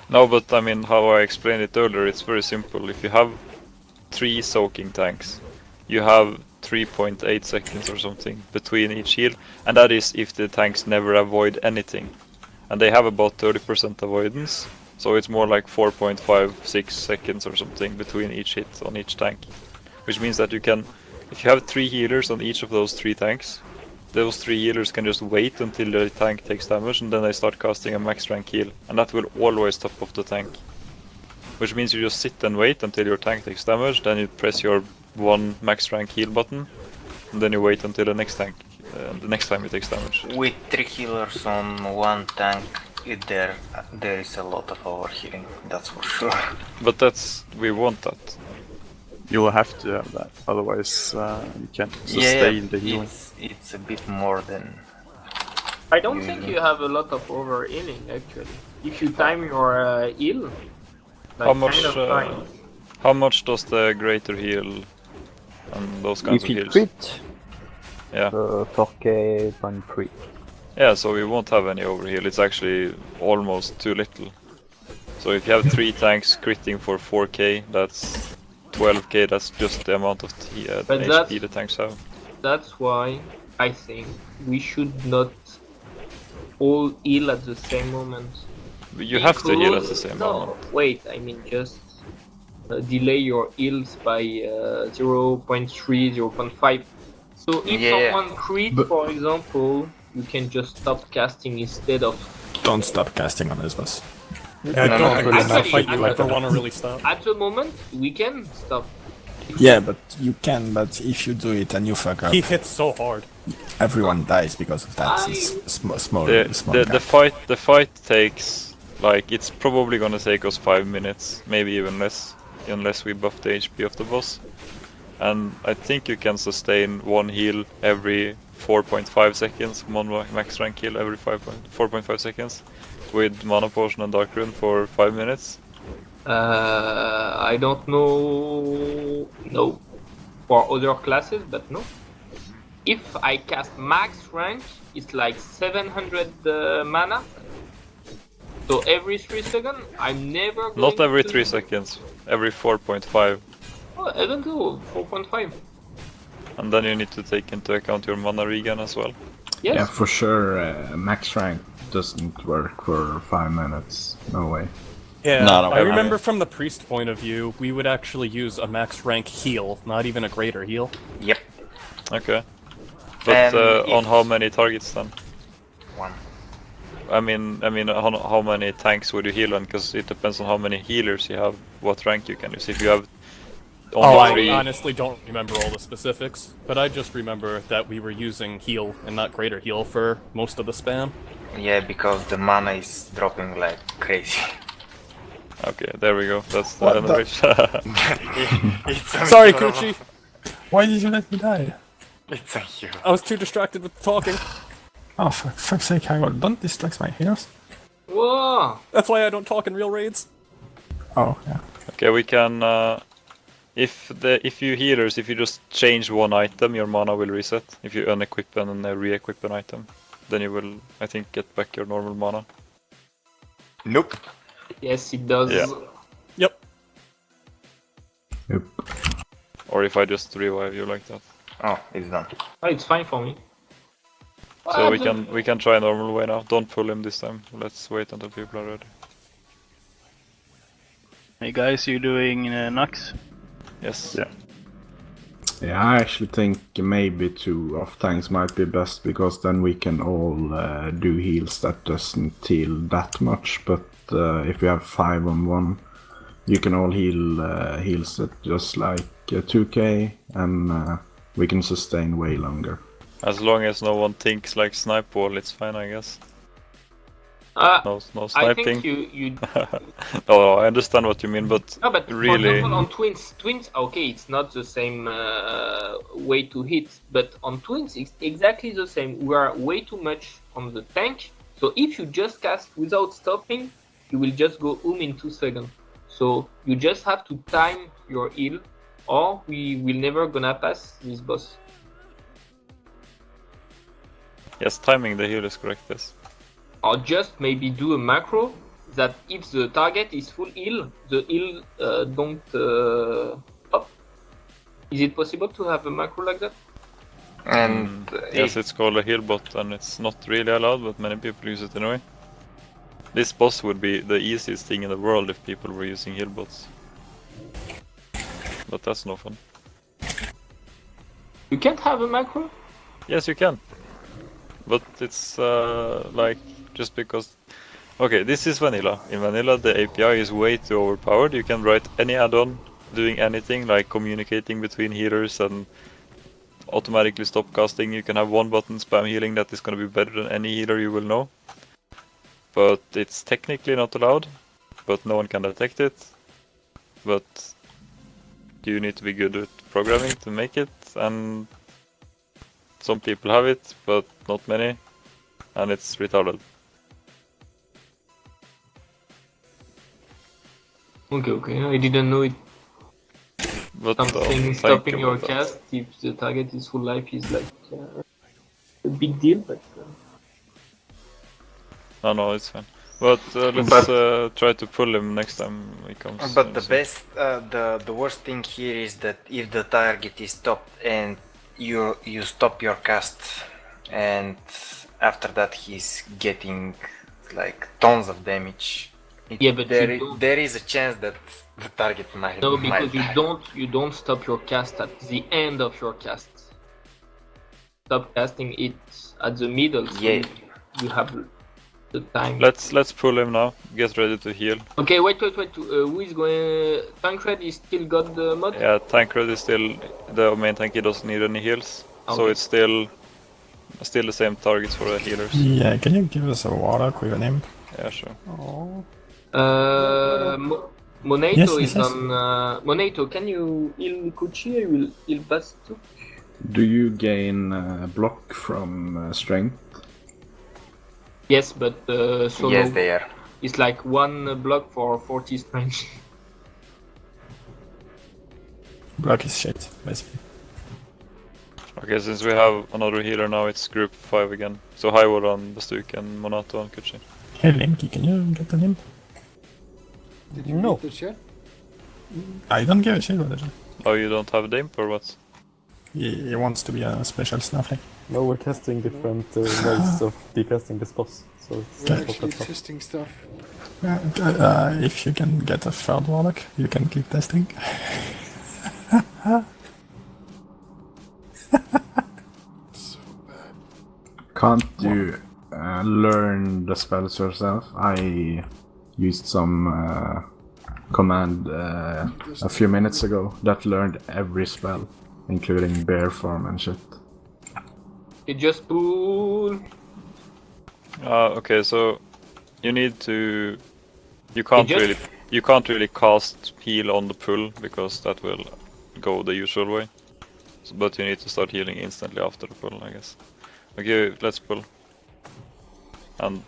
No, but I mean, how I explained it earlier, it's very simple. If you have 3 soaking tanks, you have 3.8 seconds or something between each heal, and that is if the tanks never avoid anything. And they have about 30% avoidance, so it's more like 4.56 seconds or something between each hit on each tank. Which means that you can, if you have 3 healers on each of those 3 tanks, those 3 healers can just wait until the tank takes damage and then they start casting a max rank heal, and that will always top off the tank. Which means you just sit and wait until your tank takes damage, then you press your 1 max rank heal button, and then you wait until the next tank, the next time it takes damage. With 3 healers on 1 tank, there is a lot of overhealing, that's for sure. But we want that. You'll have to have that, otherwise you can't sustain the healing. It's a bit more than... I don't think you have a lot of over healing actually. If you time your heal, like how much does the greater heal and those kinds of heals? If you crit, yeah. 4k.3. Yeah, so we won't have any overheal. It's actually almost too little. So if you have 3 tanks critting for 4k, that's 12k. That's just the amount of HP the tanks have. That's why I think we should not all heal at the same moment. You have to heal at the same moment. No, wait, I mean just delay your heals by 0.3, 0.5. So if someone crit, for example, you can just stop casting instead of... Don't stop casting on this boss. Yeah, don't fight you ever want to really stop. At the moment, we can stop. Yeah, but you can, but if you do it and you fuck up... He hits so hard. Everyone dies because of that. It's small the fight takes, like, it's probably gonna take us 5 minutes, maybe even less, unless we buff the HP of the boss. And I think you can sustain 1 heal every 4.5 seconds, 1 max rank heal every 4.5 seconds, with Mana Potion and Dark Rune for 5 minutes. I don't know. No. For other classes, but no. If I cast max rank, it's like 700 mana. So every 3 seconds, I'm never going Not every to... 3 seconds, every 4.5. Oh, I don't know, 4.5. And then you need to take into account your mana regen as well. Yes. Yeah, for sure, max rank doesn't work for 5 minutes. No way. Yeah, I remember from the priest point of view, we would actually use a max rank heal, not even a greater heal. Yep. Okay. But on how many targets then? 1. I mean, how many tanks would you heal on? Because it depends on how many healers you have, what rank you can use. If you have only I honestly don't remember all the specifics, but I just remember that we were using heal and not greater heal for most of the spam. Yeah, because the mana is dropping like crazy. Okay, there we go. That's the average. Sorry, Kuchi. Why did you let me die? It's a hero. I was too distracted with talking. Oh, for fuck's sake, Hagor, don't distract my heroes. Whoa! That's why I don't talk in real raids. Oh, yeah. Okay, we can... if you healers, if you just change 1 item, your mana will reset. If you unequip and re-equip an item, then you will, I think, get back your normal mana. Nope. Yes, it does. Yeah. Yep. Yep. Or if I just revive you like that. Oh, it's done. Oh, it's fine for me. So we can try a normal way now. Don't pull him this time. Let's wait until people are ready. Hey guys, you doing Naxx? Yes. Yeah. Yeah, I actually think maybe 2 off tanks might be best, because then we can all do heals that doesn't heal that much. But if we have 5 on 1, you can all heal heals that just like 2k, and we can sustain way longer. As long as no one thinks like snipe wall, it's fine, I guess. No sniping. I think you... No, I understand what you mean, but, No, but really... for example, on twins, okay, it's not the same way to hit, but on twins, it's exactly the same. We are way too much on the tank, so if you just cast without stopping, you will just go in 2 seconds. So you just have to time your heal, or we will never gonna pass this boss. Yes, timing the heal is correct, yes. Or just maybe do a macro that if the target is full heal, the heal don't pop. Is it possible to have a macro like that? And yes, it's called a heal bot, and it's not really allowed, but many people use it anyway. This boss would be the easiest thing in the world if people were using heal bots. But that's no fun. You can't have a macro? Yes, you can. But it's like, just because... Okay, this is vanilla. In vanilla the API is way too overpowered. You can write any add-on doing anything, like communicating between healers and automatically stop casting. You can have 1 button spam healing that is going to be better than any healer you will know. But it's technically not allowed, but no one can detect it. But you need to be good at programming to make it, and some people have it, but not many, and it's retarded. Okay, I didn't know it. But something stopping your cast if the target is full life is like a big deal, but No, it's fine. But let's try to pull him next time he comes. But the worst thing here is that if the target is stopped and you stop your cast, and after that he's getting like tons of damage. But there is a chance that the target might. No, because you don't stop your cast at the end of your cast. Stop casting it at the middle. So you have the time. Let's pull him now. Get ready to heal. Okay, wait. Who is going? Tancred is still got the mod? Yeah, Tancred is still the main tank. He doesn't need any heals, okay. So it's still the same targets for the healers. Yeah, can you give us a warlock with a name? Yeah, sure. Oh. Monato is on. Monato, can you heal Kuchi? I will heal Bastu. Do you gain block from strength? Yes, but solo. Yes, they are. It's like 1 block for 40 strength. Block is shit, basically. Okay, since we have another healer now, it's group 5 again. So Highwall on Bastuk and Monato on Kuchi. Hey Linky, can you get the name? Did you read the chat? I don't give a shit about it. Oh, you don't have Dimp or what? He wants to be a special snowflake. No, we're testing different ways of decasting this boss. So it's we're actually testing stuff. If you can get a third warlock, you can keep testing. So bad. Can't you learn the spells yourself? I used some command a few minutes ago that learned every spell, including bear form and shit. You just pull. Okay, so you need to. You can't really cast heal on the pull because that will go the usual way. So, but you need to start healing instantly after the pull, I guess. Okay, let's pull. And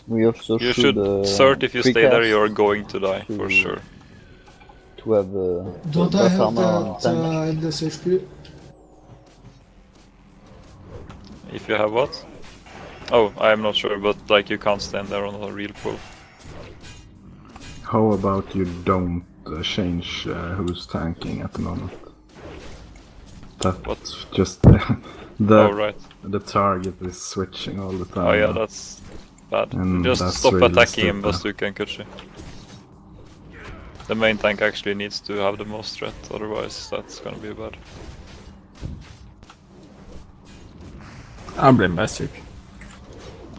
we also you should cert if you stay there, you're going to die for sure. To have don't I have that in this HP? If you have what? Oh, I'm not sure, but like you can't stand there on a real pull. How about you don't change who's tanking at the moment? That's just the target is switching all the time. Oh yeah, that's bad. And just stop attacking him, Bastuka and Kuchi. The main tank actually needs to have the most threat, otherwise that's gonna be bad. I'll blame Bastuk.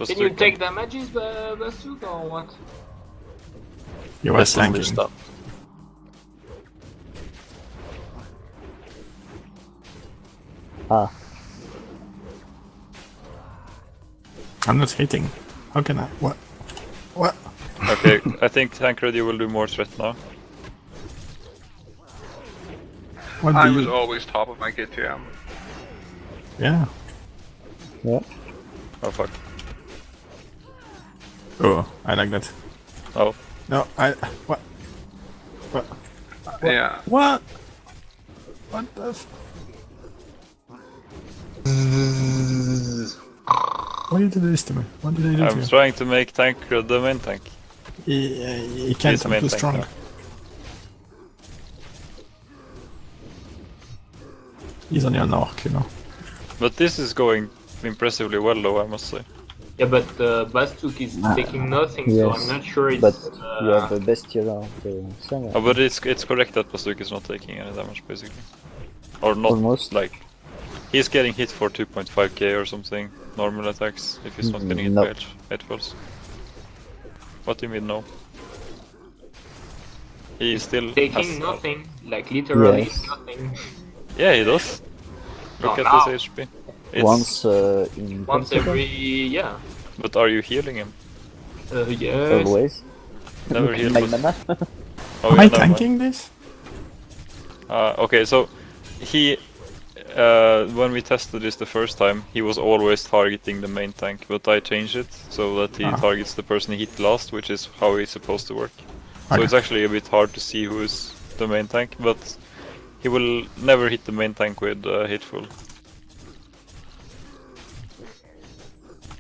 Can you take damages, Bastuk, or what? You was tanking. Ah. I'm not hitting. How can I? What? What? Okay, I think Tancred you will do more threat now. What I was always top of my KTM. Yeah. Yeah. Oh fuck. Oh, I like that. Oh. No, what? What? Yeah. What? What the Why did you do this to me? What did I do to you? I'm trying to make Tancred the main tank. He can't, I'm too strong. He's on your knock, you know. But this is going impressively well though, I must say. Yeah, but Bastuk is taking nothing, yes, so I'm not sure it's... But you have the Bestial of the Saga. Oh, but it's correct that Bastuk is not taking any damage, basically. Or not, almost. Like... He's getting hit for 2.5k or something, normal attacks, if he's not getting hit by headfalls. What do you mean no? He still taking nothing, like literally nothing. Yeah, he does. Look at his HP. It's Once every... yeah. But are you healing him? Yes. Always. Never healed Mana. Oh, Am I tanking this? Okay, so he... when we tested this the first time, he was always targeting the main tank, but I changed it so that he targets the person he hit last, which is how it's supposed to work. So it's actually a bit hard to see who is the main tank, but he will never hit the main tank with hitful.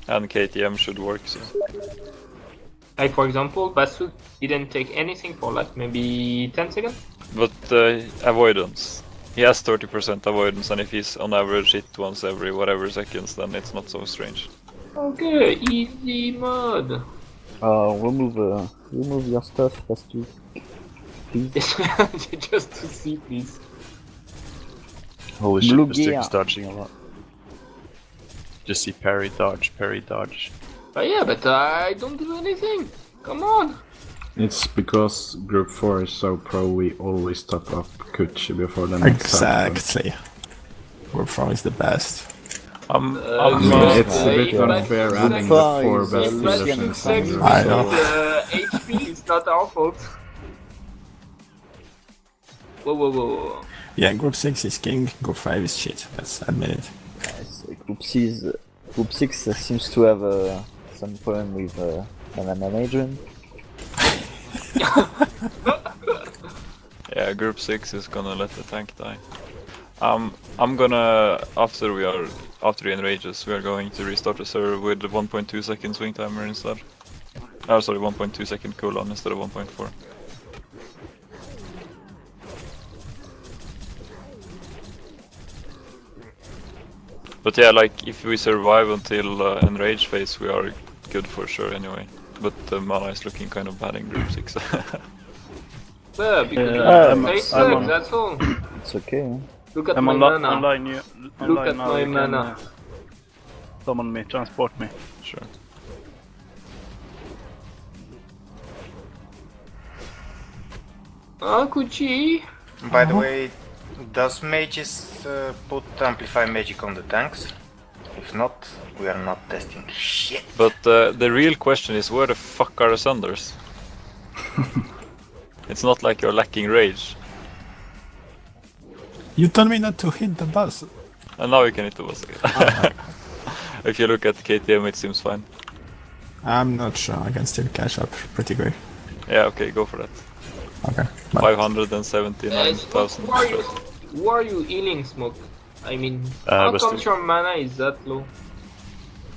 And KTM should work, so... Like for example, Basu didn't take anything for like maybe 10 seconds. But avoidance. He has 30% avoidance, and if he's on average hit once every whatever seconds, then it's not so strange. Okay, easy mode. Remove your stuff, Bastu. Please. Just to see, please. Holy shit, Blue the stick gear. is dodging a lot. Just see parry, dodge, parry, dodge. Yeah, but I don't do anything. Come on. It's because Group 4 is so pro, we always top up Kuchi before the next happen. Exactly. Group 4 is the best. I mean, it's a bit unfair adding the 4 best healers in Sandra. I know. HP is not our fault. Whoa. Yeah, Group 6 is king, Group 5 is shit, let's admit it. Yes, Group 6 seems to have some problem with mana management. Yeah, Group 6 is gonna let the tank die. I'm gonna, after he enrages, we are going to restart the server with the 1.2 second swing timer instead. Oh, sorry, 1.2 second cooldown instead of 1.4. But yeah, like, if we survive until enrage phase, we are good for sure anyway. But the mana is looking kind of bad in Group 6. Yeah, because that's all. It's okay. Look at I'm my mana. online Look at now, my you can, mana. Summon me, transport me. Sure. Kuchi. By the way, does mages put amplify magic on the tanks? If not, we are not testing shit. But the real question is, where the fuck are the Sunders? It's not like you're lacking rage. You told me not to hit the bus. And now you can hit the boss again. If you look at KTM, it seems fine. I'm not sure, I can still catch up pretty quick. Yeah, okay, go for that. Okay. But 579,000. Who are you healing, Smoke? I mean, how comes your mana is that low?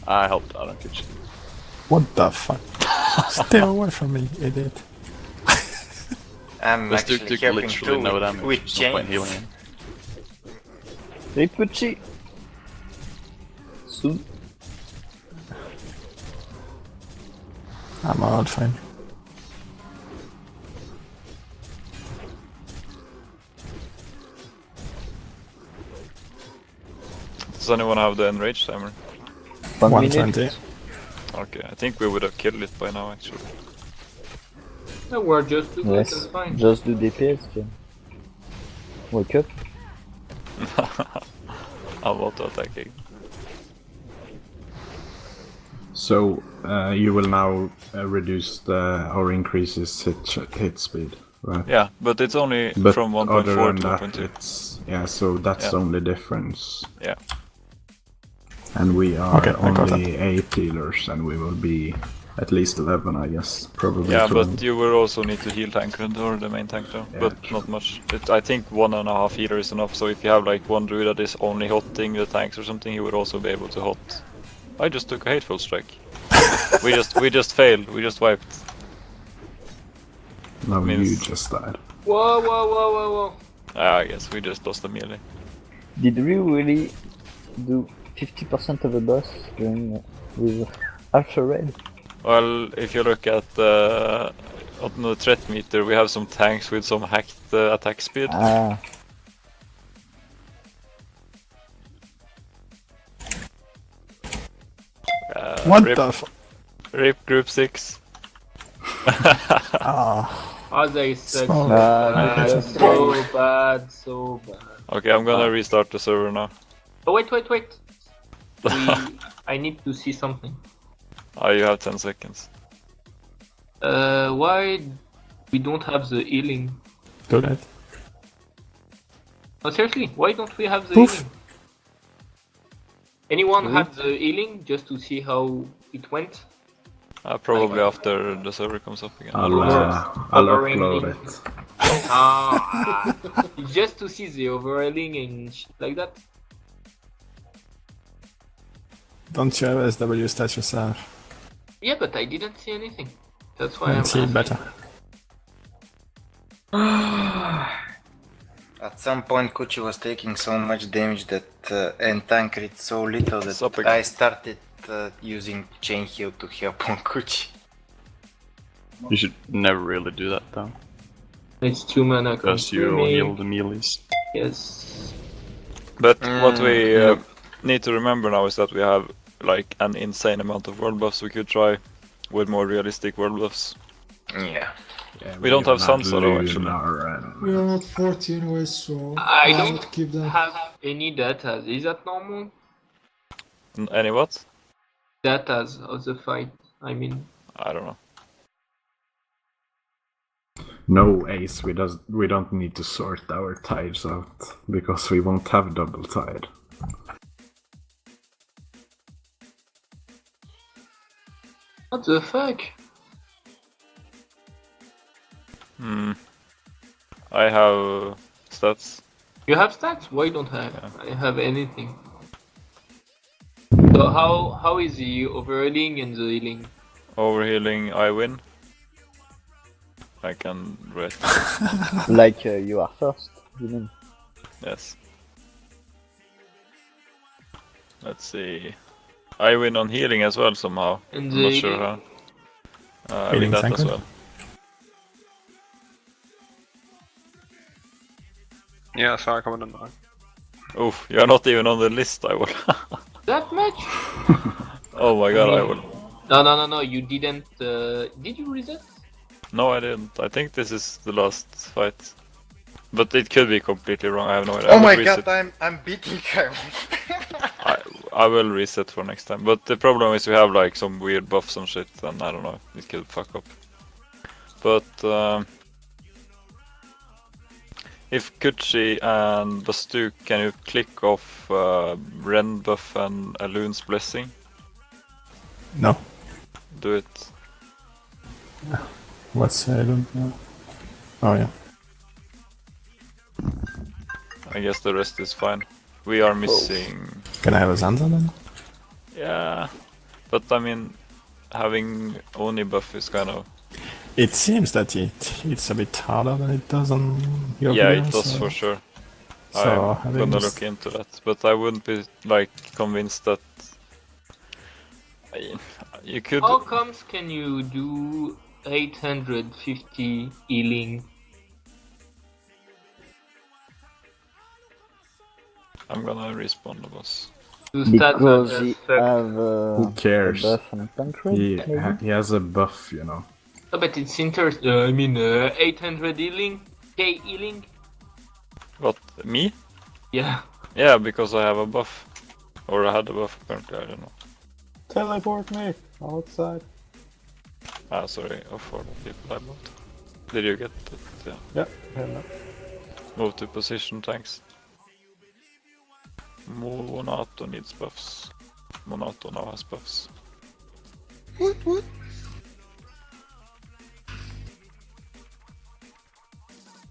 I helped out on Kuchi. what the fuck? Stay away from me, idiot. I'm actually took helping literally too no damage, with there's no point chains. healing him. Hey, Kuchi. Soon. I'm alright, fine. Does anyone have the enrage timer? 120. Okay, I think we would have killed it by now actually. No, we're just doing it, Yes, it's fine. just do DPS, Jim. Wake up. I'm auto attacking. So, you will now reduce or increase his hit speed, right? Yeah, but it's only But from other 1.4 than to that, 1.2. it's... Yeah, so that's the only difference. Yeah. And we are Okay, I got only 8 healers, and we will be at least 11, I guess. Probably Yeah, 12. but you will also need to heal tank or the main tank though, Yeah, but true. not much. I think 1.5 healer is enough, so if you have like one druid that is only hotting the tanks or something, he would also be able to hot. I just took a hateful strike. we just failed, we just wiped. No, means- you just died. Whoa. I guess we just lost a melee. Did we really do 50% of the boss during with Alpha Red? Well, if you look at on the threat meter, we have some tanks with some hacked attack speed. Ah, What rip, the f- rip Group 6. As I said, Small. so bad, so bad. Okay, I'm gonna restart the server now. Oh, wait. I need to see something. You have 10 seconds. Why we don't have the healing? Do that. No, seriously, why don't we have the Poof. healing? Anyone have the healing just to see how it went? Probably after the server comes up again. I'll upload it. It's just to see the overhauling and shit like that. Don't you have SW stat yourself? Yeah, but I didn't see anything. That's why I'm And see asking. better. At some point, Kuchi was taking so much damage that and tank crit so little that Sup, I started using chain heal to help on Kuchi. You should never really do that though. It's 2 mana Because you will heal consuming. the melees. Yes. But what we no. need to remember now is that we have like an insane amount of world buffs we could try with more realistic world buffs. Yeah. We don't have Sansa though, actually. We are not 40 anyway, so I why don't not keep them? have any datas. Is that normal? Any what? Datas of the fight, I mean. I don't know. No, Ace, we don't need to sort our tides out, because we won't have double tide. What the fuck? I have stats. You have stats? Why don't I have? I have anything. So how is the overhealing and the healing? Overhealing, I win. I can rest. Like you are first, you mean? Yes. Let's see. I win on healing as well somehow. And I'm not sure how. I win that as well. Yeah, sorry, coming in now. Oof, you're not even on the list, I will. That much? Oh my god, I will. No, you didn't. Did you reset? No, I didn't. I think this is the last fight. But it could be completely wrong, I have no idea. Oh my god, I'm beating him. I will reset for next time. But the problem is we have like some weird buffs and shit, and I don't know, it could fuck up. But if Kuchi and Bastuk, can you click off Ren buff and Alun's blessing? No. Do it. What's I don't know. Oh yeah. I guess the rest is fine. We are missing... Can I have a Sansa then? Yeah, but I mean, having Oni buff is kind of... It seems that it's a bit harder than it does on your Yeah, video, it does so- for sure. So, I'm I gonna just- look into that, but I wouldn't be like convinced that... You could... How comes can you do 850 healing? I'm gonna respawn the boss. Because he have Who cares? a buff on tank rate, maybe? He has a buff, you know. Oh, but it's interesting. I mean, 800 healing, K healing. What, me? Yeah. Yeah, because I have a buff. Or I had a buff apparently, I don't know. Teleport me outside. Ah, sorry, for the people I moved. Did you get it? Yeah. Yeah, yeah. Move to position, thanks. Monato needs buffs. Monato now has buffs. What?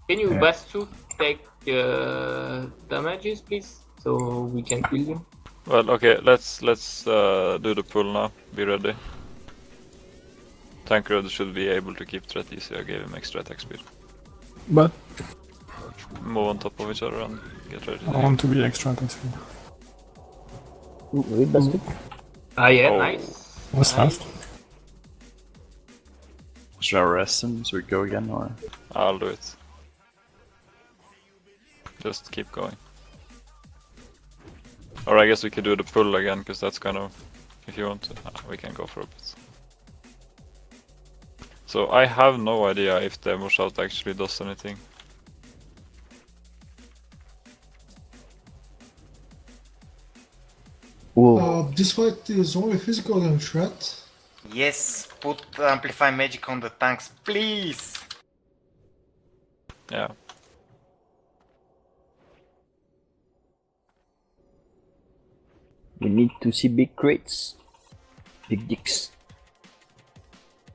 Can you Yeah. Bastu take damages, please, so we can kill you? Well, okay, let's do the pull now. Be ready. Tancred should be able to keep threat easy. I gave him extra attack speed. But Move on top of each other and get ready. I want to be extra attack speed. Wait, Bastu. Ah, yeah, Oh. nice. Was fast. Should I rest him so we go again, or? I'll do it. Just keep going. Or I guess we could do the pull again, because that's kind of... If you want to, we can go for a bit. So I have no idea if the Demo Shout actually does anything. This fight is only physical damage, right? Yes, put Amplify Magic on the tanks, please! Yeah. We need to see big crates. Big dicks.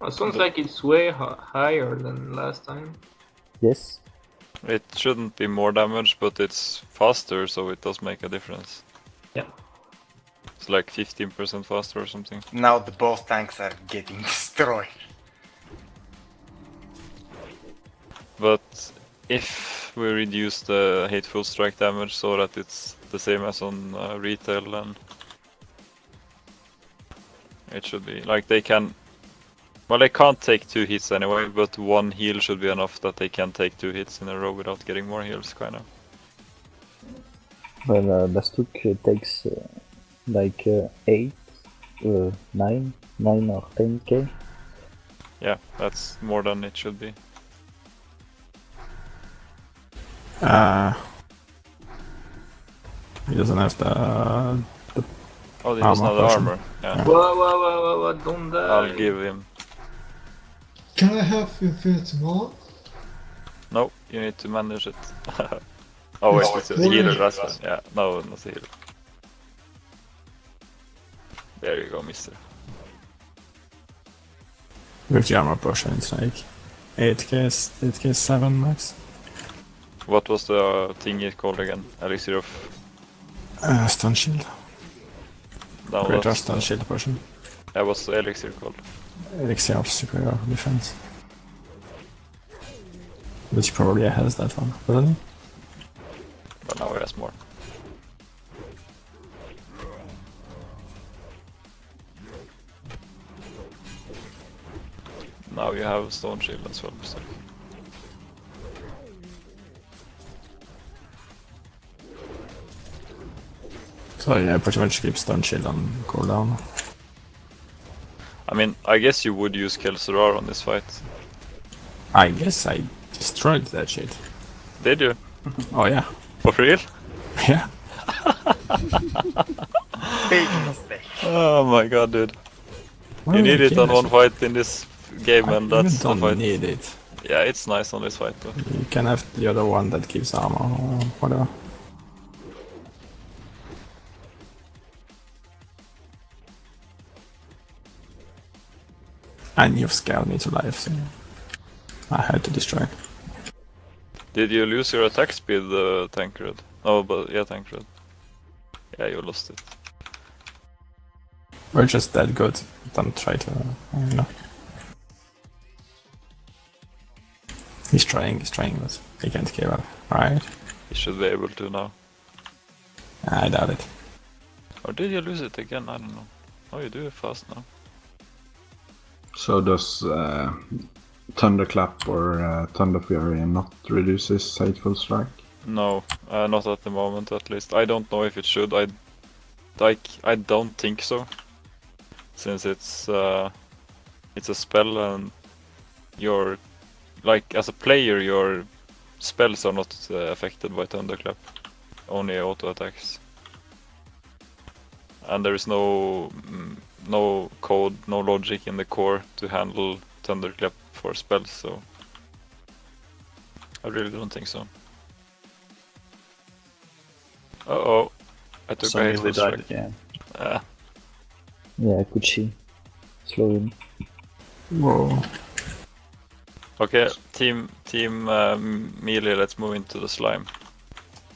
It sounds like it's way higher than last time. Yes. It shouldn't be more damage, but it's faster, so it does make a difference. Yeah. It's like 15% faster or something. Now the both tanks are getting destroyed. But if we reduce the hateful strike damage so that it's the same as on retail, then it should be like they can. Well, they can't take 2 hits anyway, but 1 heal should be enough that they can take 2 hits in a row without getting more heals, kind of. Well, Bastuk takes like 8, 9 or 10k. Yeah, that's more than it should be. He doesn't have the Oh, he doesn't have the potion. armor. Yeah. Whoa, don't die. I'll give him. Can I have Infinity Maw? No, you need to manage it. Oh wait, it's a healer, that's fine. Yeah, no, not a healer. There you go, mister. With the armor potion, it's like 8k 7 max. What was the thing it called again? Elixir of... Stun shield. No, Greater that's stun shield potion. That was the elixir called. Elixir of superior defense. But he probably has that one, doesn't he? But now he has more. Now you have stone shield as well, Mr. So yeah, pretty much keep stun shield on cooldown. I mean, I guess you would use Kel'Thuzar on this fight. I guess I destroyed that shit. Did you? Oh yeah. For real? Yeah. Big mistake. Oh my god, dude. Why You would I need it kill on this? one fight in this game, and I that's the don't fight. need it. Yeah, it's nice on this fight though. You can have the other one that gives armor or whatever. And you've scared me to life, so I had to destroy it. Did you lose your attack speed, Tancred? Oh, but yeah, Tancred. Yeah, you lost it. We're just that good. Don't try to, you know. He's trying, but he can't give up, right? You should be able to now. I doubt it. Or did you lose it again? I don't know. Oh, you do it fast now. So does Thunderclap or Thunder Fury not reduce his hateful strike? No, not at the moment at least. I don't know if it should. I don't think so. Since it's a spell and you're like as a player your spells are not affected by Thunderclap. Only auto attacks. And there is no code, no logic in the core to handle Thunderclap for spells, so I really don't think so. Uh-oh, I took a hateful strike. again. Yeah, Kuchi. Slow him. Whoa. Okay, team melee, let's move into the slime.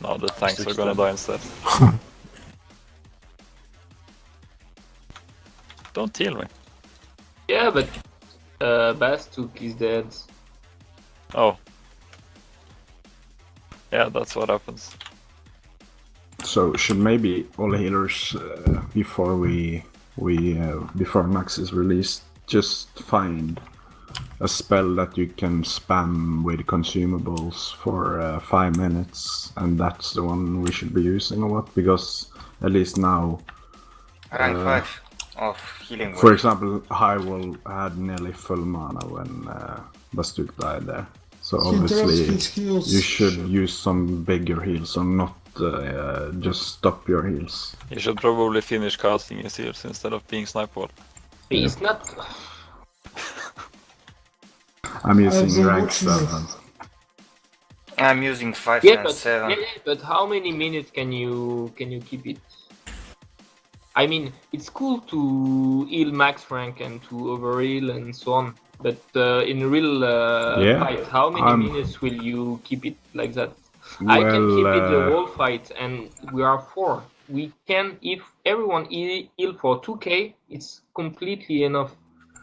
Now the tanks are gonna die instead. Don't heal me. Yeah, but Bastuk is dead. Oh. Yeah, that's what happens. So should maybe all healers before before Naxx is released just find a spell that you can spam with consumables for 5 minutes, and that's the one we should be using or what? Because at least now Rank 5 of healing. For example, Hyrule had nearly full mana when Bastuk died there. So obviously you should use some bigger heals or not just stop your heals. You should probably finish casting his heals instead of being snipe wall. He's not. I'm using rank 7. I'm using 5 Yeah, and 7. but how many minutes can you keep it? I mean, it's cool to heal max rank and to overheal and so on, but in real fight, how many minutes will you keep it like that? Well, I can keep it the whole fight, and we are 4. We can, if everyone heal for 2k, it's completely enough.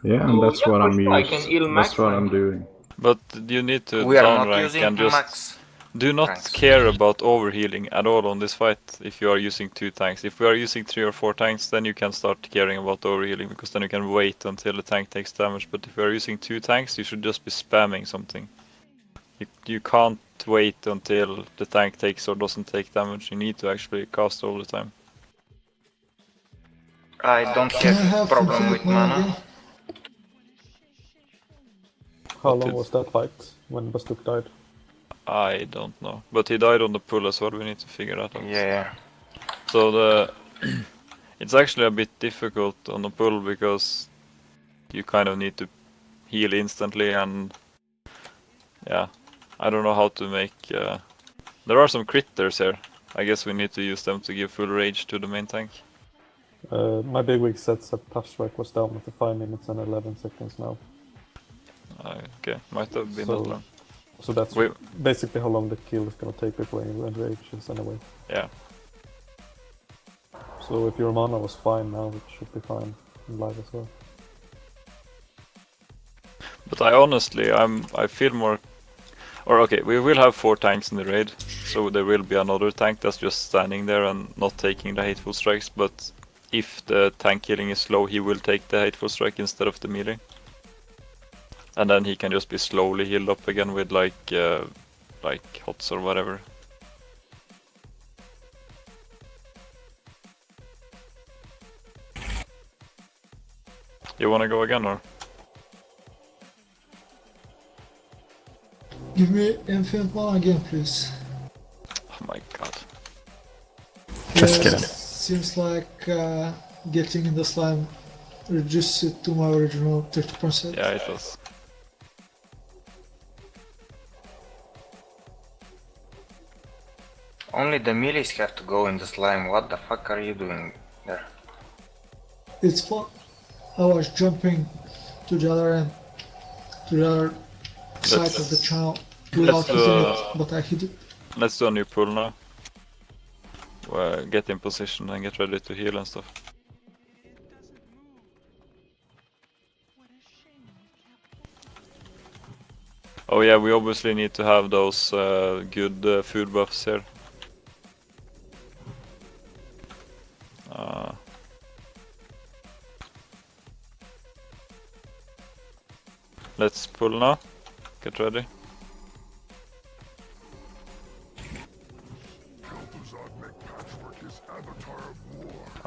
Yeah, and So, that's what for I'm sure, I using. can heal max That's what I'm rank. doing. But you need to We are down not rank using and just max. do not tanks. care about overhealing at all on this fight if you are using 2 tanks. If we are using 3 or 4 tanks, then you can start caring about overhealing, because then you can wait until the tank takes damage. But if you are using 2 tanks, you should just be spamming something. You can't wait until the tank takes or doesn't take damage. You need to actually cast all the time. I don't Can I have have problem infinite with mana mana. again? How What long did- was that fight when Bastuk died? I don't know. But he died on the pull as well, we need to figure that out. Yeah. So the it's actually a bit difficult on the pull because you kind of need to heal instantly, and yeah, I don't know how to make... There are some critters here. I guess we need to use them to give full rage to the main tank. My big week sets that Patchwork was down after 5 minutes and 11 seconds now. Okay, might have been So- that long. So that's We- basically how long the kill is gonna take before you enrage is anyway. Yeah. So if your mana was fine now, it should be fine in live as well. But I honestly, I feel more... Or okay, we will have 4 tanks in the raid, so there will be another tank that's just standing there and not taking the hateful strikes, but if the tank killing is slow, he will take the hateful strike instead of the melee. And then he can just be slowly healed up again with like hots or whatever. You wanna go again or? Give me infinite mana again, please. Oh my god. Just kidding. Seems like getting in the slime reduced it to my original 30%. Yeah, it was. Only the melees have to go in the slime. What the fuck are you doing there? It's fun. I was jumping to the other end, to the other side of the channel without hitting it, but I hit it. Let's do a new pull now. Get in position and get ready to heal and stuff. Oh yeah, we obviously need to have those good food buffs here. Let's pull now. Get ready.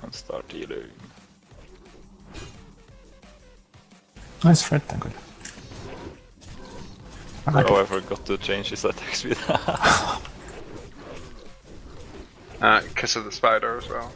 And start healing. Nice threat, thank God. I like Oh, it. I forgot to change his attack speed. Kiss of the Spider as well.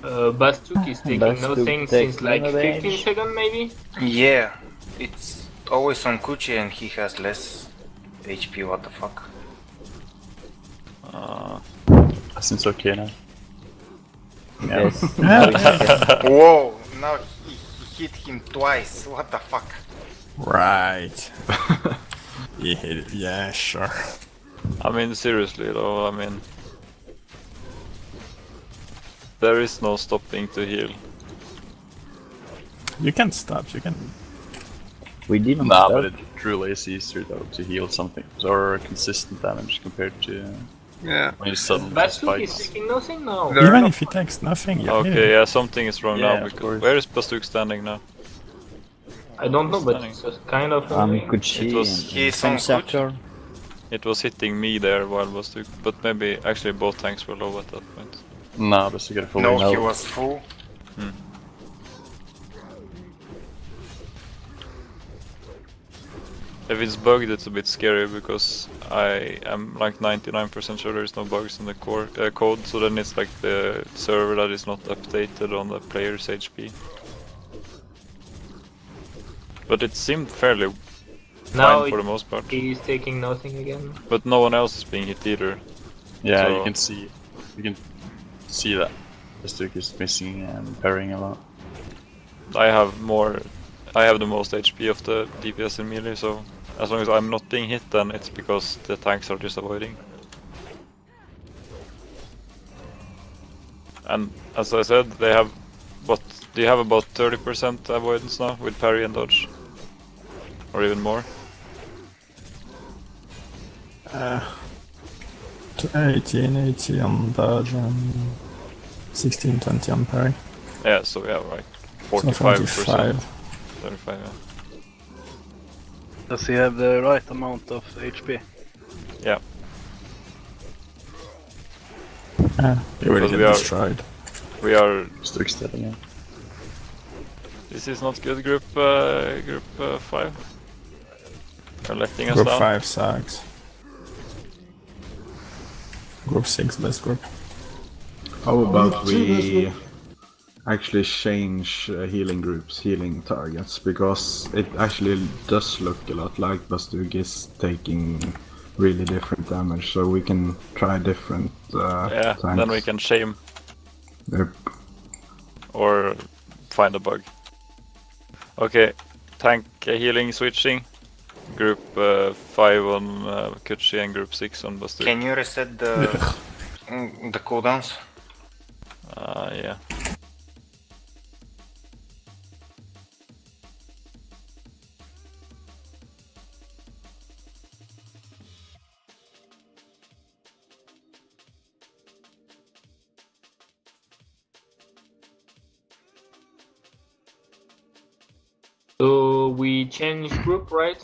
Bastuk is taking Bastuk nothing takes since like mana 15 damage. seconds maybe? Yeah, it's always on Kuchi and he has less HP, what the fuck. Seems okay now. Yes. now it's okay. Whoa, now he hit him twice, what the fuck. Right. You hit it. Yeah, sure. I mean, seriously though, I mean... There is no stopping to heal. You can stop, you can... We didn't Nah, start. but it truly is easier though to heal something. Or consistent damage compared to Yeah. when you suddenly Bastuk is spikes. taking nothing now. There are Even enough- if he takes nothing, you're Okay, hitting. yeah, something is wrong Yeah, now. of Because course. where is Bastuk standing now? I don't know, but it's just kind of annoying. Kuchi It was- and He's same on circle. It was hitting me there while Bastuk, but maybe actually both tanks were low at that point. Nah, but you get a full No, range. he was full. If it's bugged, it's a bit scary because I am like 99% sure there's no bugs in the core code, so then it's like the server that is not updated on the player's HP. But it seemed fairly Now fine for the most part. he's taking nothing again. But no one else is being hit either. Yeah, So- you can see that Bastuk is missing and parrying a lot. I have the most HP of the DPS in melee, so as long as I'm not being hit, then it's because the tanks are just avoiding. And as I said, they have do you have about 30% avoidance now with parry and dodge? Or even more? To 80 on dodge and 16-20 on parry. Yeah, so yeah, right. So 45%. 35, yeah. Does he have the right amount of HP? Yeah. He will get destroyed. We are... Stuck still again. This is not good, group 5. They're letting us Group down. 5 sucks. Group 6 best group. How about we actually change healing groups, healing targets, because it actually does look a lot like Bastuk is taking really different damage, so we can try different yeah, tanks. then we can shame. Yep. Or find a bug. Okay, tank healing switching. Group 5 on Kuchi and group 6 on Bastuk. Can you reset the cooldowns? Yeah. So we change group, right?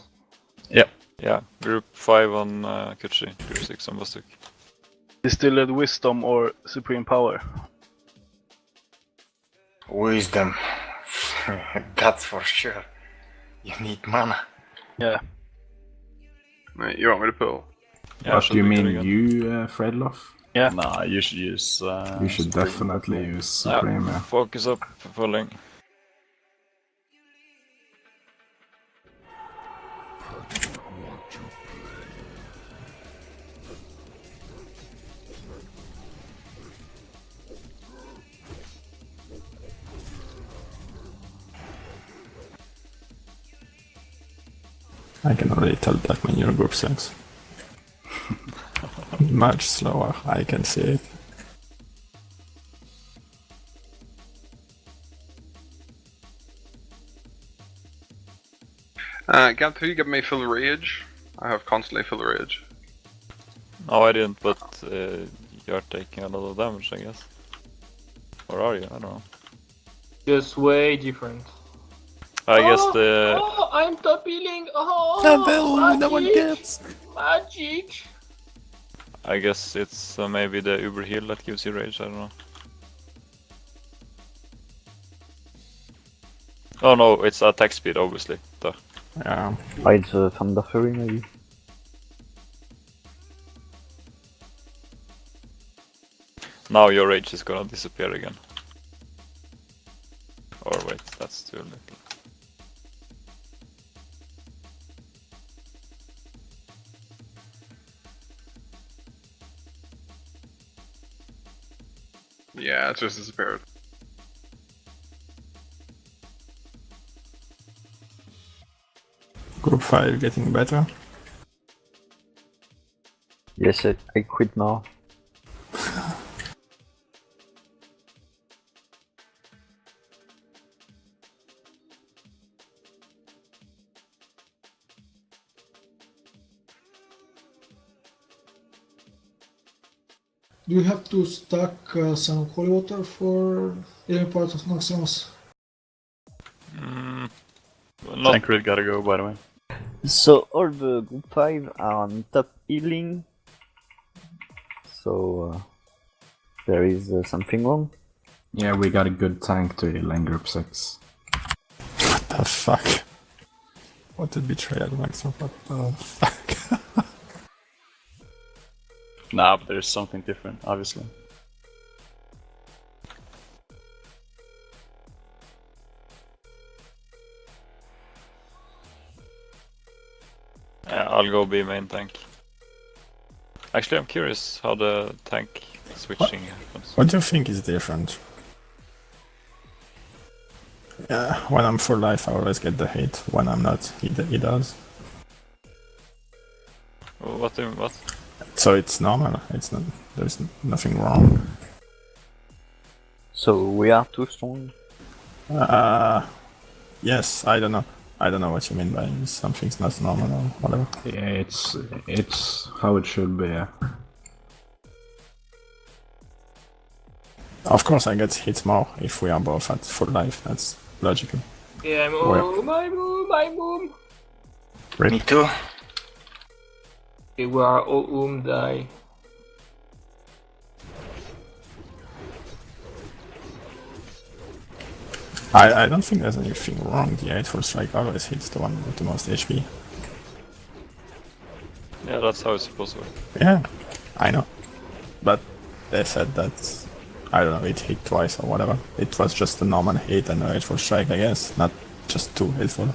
Yep. Yeah, group 5 on Kuchi, group 6 on Bastuk. Is still at wisdom or supreme power? Wisdom. That's for sure. You need mana. Yeah. Mate, you want me to pull? Yeah, What do you mean, Fredloff? Yeah. Nah, you should use... you should definitely use Supreme, yeah. Focus up, pulling. I can already tell that when your group sucks. Much slower, I can see it. Ganthu, you give me full rage. I have constantly full rage. No, I didn't, but you're taking a lot of damage, I guess. Or are you? I don't know. Just way different. I guess the... Oh, I'm top healing! Oh, no one gets! Magic! I guess it's maybe the Uber heal that gives you rage, I don't know. Oh no, it's attack speed, obviously. Duh. Yeah. It's Thunder Fury, maybe. Now your rage is gonna disappear again. Or wait, that's too little. Yeah, it's just disappeared. Group 5 getting better. Yes, I quit now. Do you have to stack some holy water for any part of Naxx? Tancred gotta go, by the way. So all the group 5 are on top healing. So there is something wrong. Yeah, we got a good tank to heal in group 6. What the fuck? What did betrayal max? What the fuck? Nah, but there's something different, obviously. Yeah, I'll go be main tank. Actually, I'm curious how the tank switching happens. What do you think is different? Yeah, when I'm full life, I always get the hit. When I'm not, he does. What? So it's normal. It's not. There's nothing wrong. So we are too strong. Yes. I don't know. I don't know what you mean by something's not normal or whatever. Yeah, it's how it should be. Yeah. Of course, I get hit more if we are both at full life. That's logical. Yeah, my boom. Rip. Me too. Okay, we are all die. I don't think there's anything wrong. The Eightful Strike always hits the one with the most HP. Yeah, that's how it's supposed to work. Yeah, I know. But they said that, I don't know, it hit twice or whatever. It was just a normal hit and a Eightful Strike, I guess, not just 2 hitful.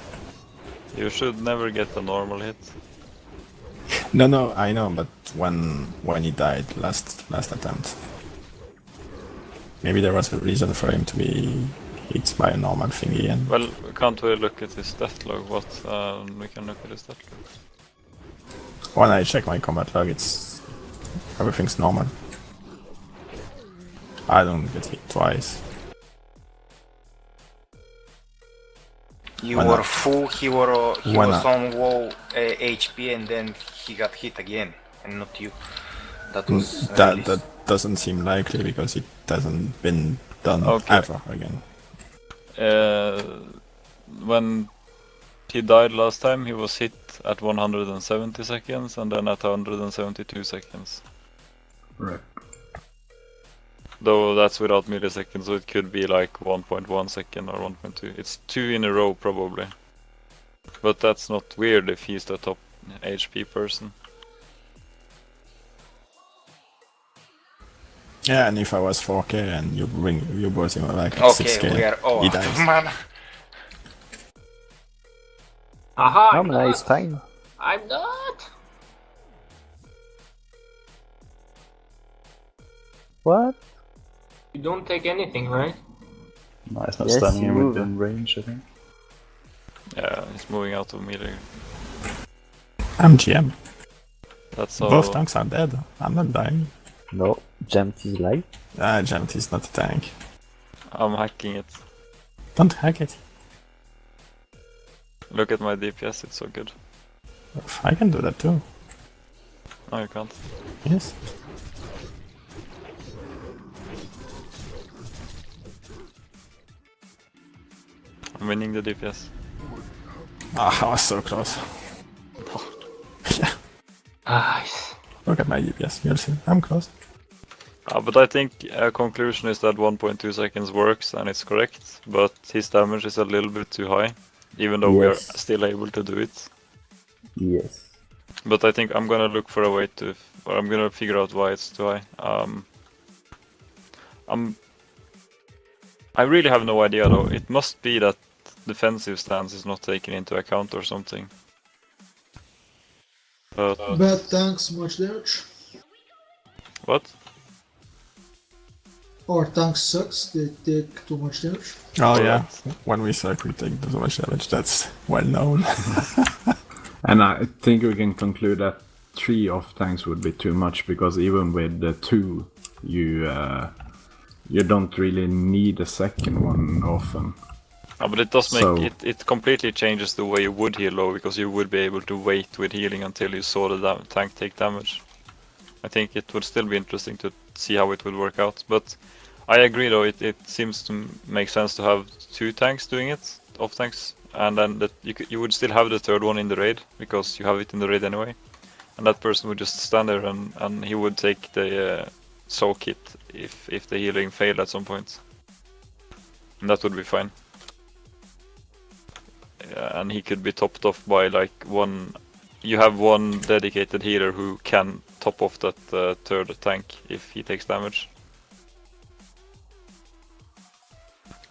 You should never get a normal hit. No, I know, but when he died last attempt, maybe there was a reason for him to be hit by a normal thingy. And well, can't we look at his stat log? What? We can look at his stat log. When I check my combat log, everything's normal. I don't get hit twice. You were full, he was on low HP and then he got hit again, and not you. That was that doesn't seem likely because it hasn't been done ever again. When he died last time, he was hit at 170 seconds and then at 172 seconds. Right. Though that's without milliseconds, so it could be like 1.1 second or 1.2. It's 2 in a row probably. But that's not weird if he's the top HP person. Yeah, and if I was 4K and you brought him like at okay, 6K, we are all he out dies. of mana. Aha! Oh, nice time. I'm not! What? You don't take anything, right? No, it's not Yes, standing you within range, I think. Yeah, he's moving out of melee. I'm GM. That's all. Both tanks are dead. I'm not dying. No, Jammed is light. Jammed is not a tank. I'm hacking it. Don't hack it. Look at my DPS, it's so good. I can do that too. No, you can't. Yes. I'm winning the DPS. Ah, I was so close. Yeah. Nice. Look at my DPS, you'll see. I'm close. But I think a conclusion is that 1.2 seconds works and it's correct, but his damage is a little bit too high, even though we are still able to do it. Yes. But I think I'm gonna look for a way to, or I'm gonna figure out why it's too high. I really have no idea though. It must be that defensive stance is not taken into account or something. Bad tanks, much damage. What? Our tanks sucks, they take too much damage. Oh yeah, when we suck we take too much damage, that's well known. And I think we can conclude that 3 off tanks would be too much, because even with the 2, you don't really need a second one often. But it does make it completely changes the way you would heal low, because you would be able to wait with healing until you saw the tank take damage. I think it would still be interesting to see how it would work out, but I agree though, it seems to make sense to have 2 tanks doing it, off tanks, and then you would still have the third one in the raid, because you have it in the raid anyway, and that person would just stand there and he would take the soak hit if the healing failed at some point, and that would be fine. And he could be topped off by like you have one dedicated healer who can top off that third tank if he takes damage.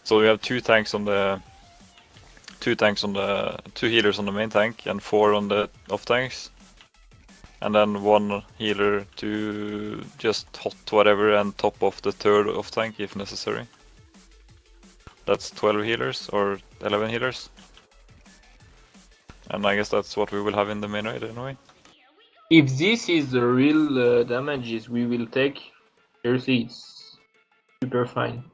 So we have 2 healers on the main tank and 4 on the off tanks, and then 1 healer to just hot whatever and top off the third off tank if necessary. That's 12 healers or 11 healers. And I guess that's what we will have in the main raid anyway. If this is the real damages we will take, seriously, it's super fine.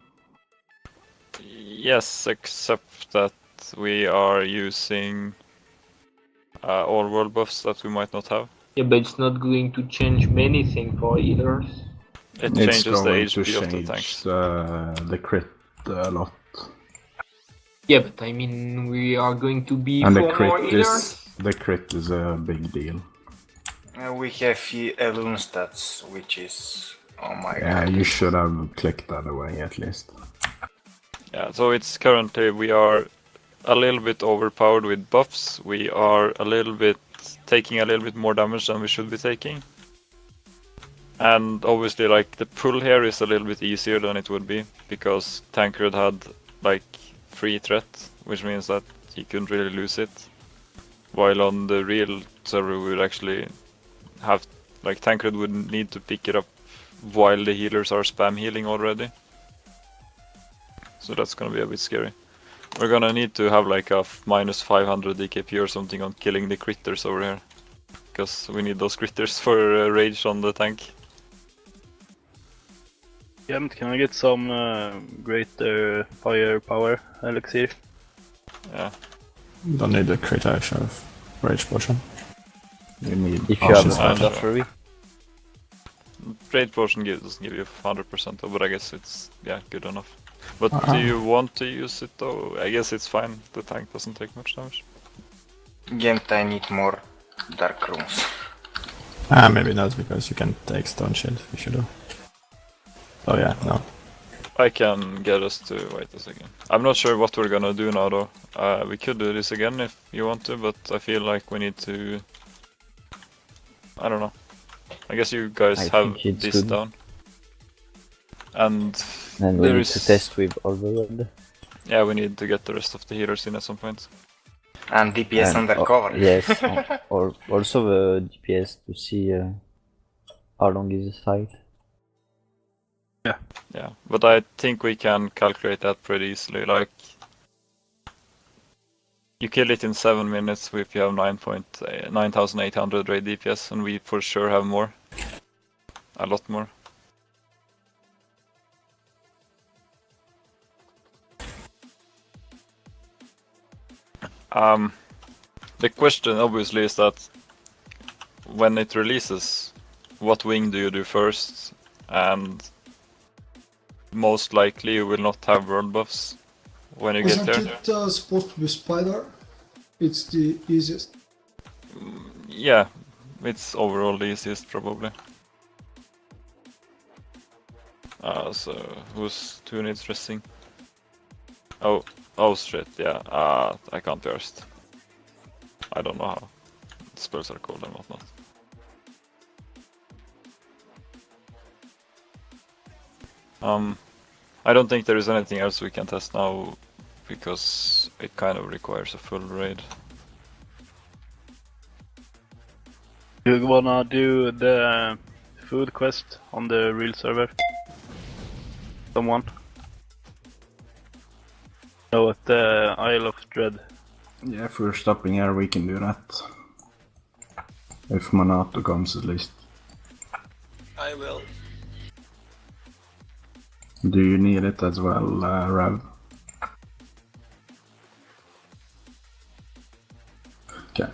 Yes, except that we are using all world buffs that we might not have. Yeah, but it's not going to change many things for healers. It It's changes the going HP to of the change tanks. the crit a lot. Yeah, but I mean, we are going to be And 4 more healers. the crit is a big deal. We have Elune stats, which is... Oh my god. Yeah, you should have clicked that away at least. Yeah, so it's currently we are a little bit overpowered with buffs. We are a little bit taking a little bit more damage than we should be taking. And obviously like the pull here is a little bit easier than it would be because Tancred had like free threat, which means that he couldn't really lose it. While on the real server we would actually have like Tancred would need to pick it up while the healers are spam healing already. So that's gonna be a bit scary. We're gonna need to have like a minus 500 DKP or something on killing the critters over here. Because we need those critters for rage on the tank. Can I get some greater firepower elixir? Yeah. Don't need a crit action of rage potion. You need If you have a Potions thunder fury. Rage potion doesn't give you 100% though, but I guess it's good enough. But do you want to use it though? I guess it's fine. The tank doesn't take much damage. Gent, I need more dark rooms. Maybe not, because you can take stone shield if you do. Oh yeah, no. I can get us to wait a second. I'm not sure what we're gonna do now though. We could do this again if you want to, but I feel like we need to... I don't know. I guess you guys have this good. down. And And we need to test with Overload. Yeah, we need to get the rest of the healers in at some point. And DPS And, undercover. Yes, or also the DPS to see how long is the fight. Yeah, but I think we can calculate that pretty easily. Like, you kill it in 7 minutes if you have 9,800 raid DPS, and we for sure have more. A lot more. The question obviously is that when it releases, what wing do you do first? And most likely you will not have world buffs when you get there. Isn't it supposed to be Spider? It's the easiest. Yeah, it's overall the easiest probably. So who needs dressing? Oh shit, yeah. I can't be arsed. I don't know how spells are called and whatnot. I don't think there is anything else we can test now because it kind of requires a full raid. You wanna do the food quest on the real server? Someone? No, at the Isle of Dread. Yeah, if we're stopping here, we can do that. If Manato comes at least. I will. Do you need it as well, Rav? Okay.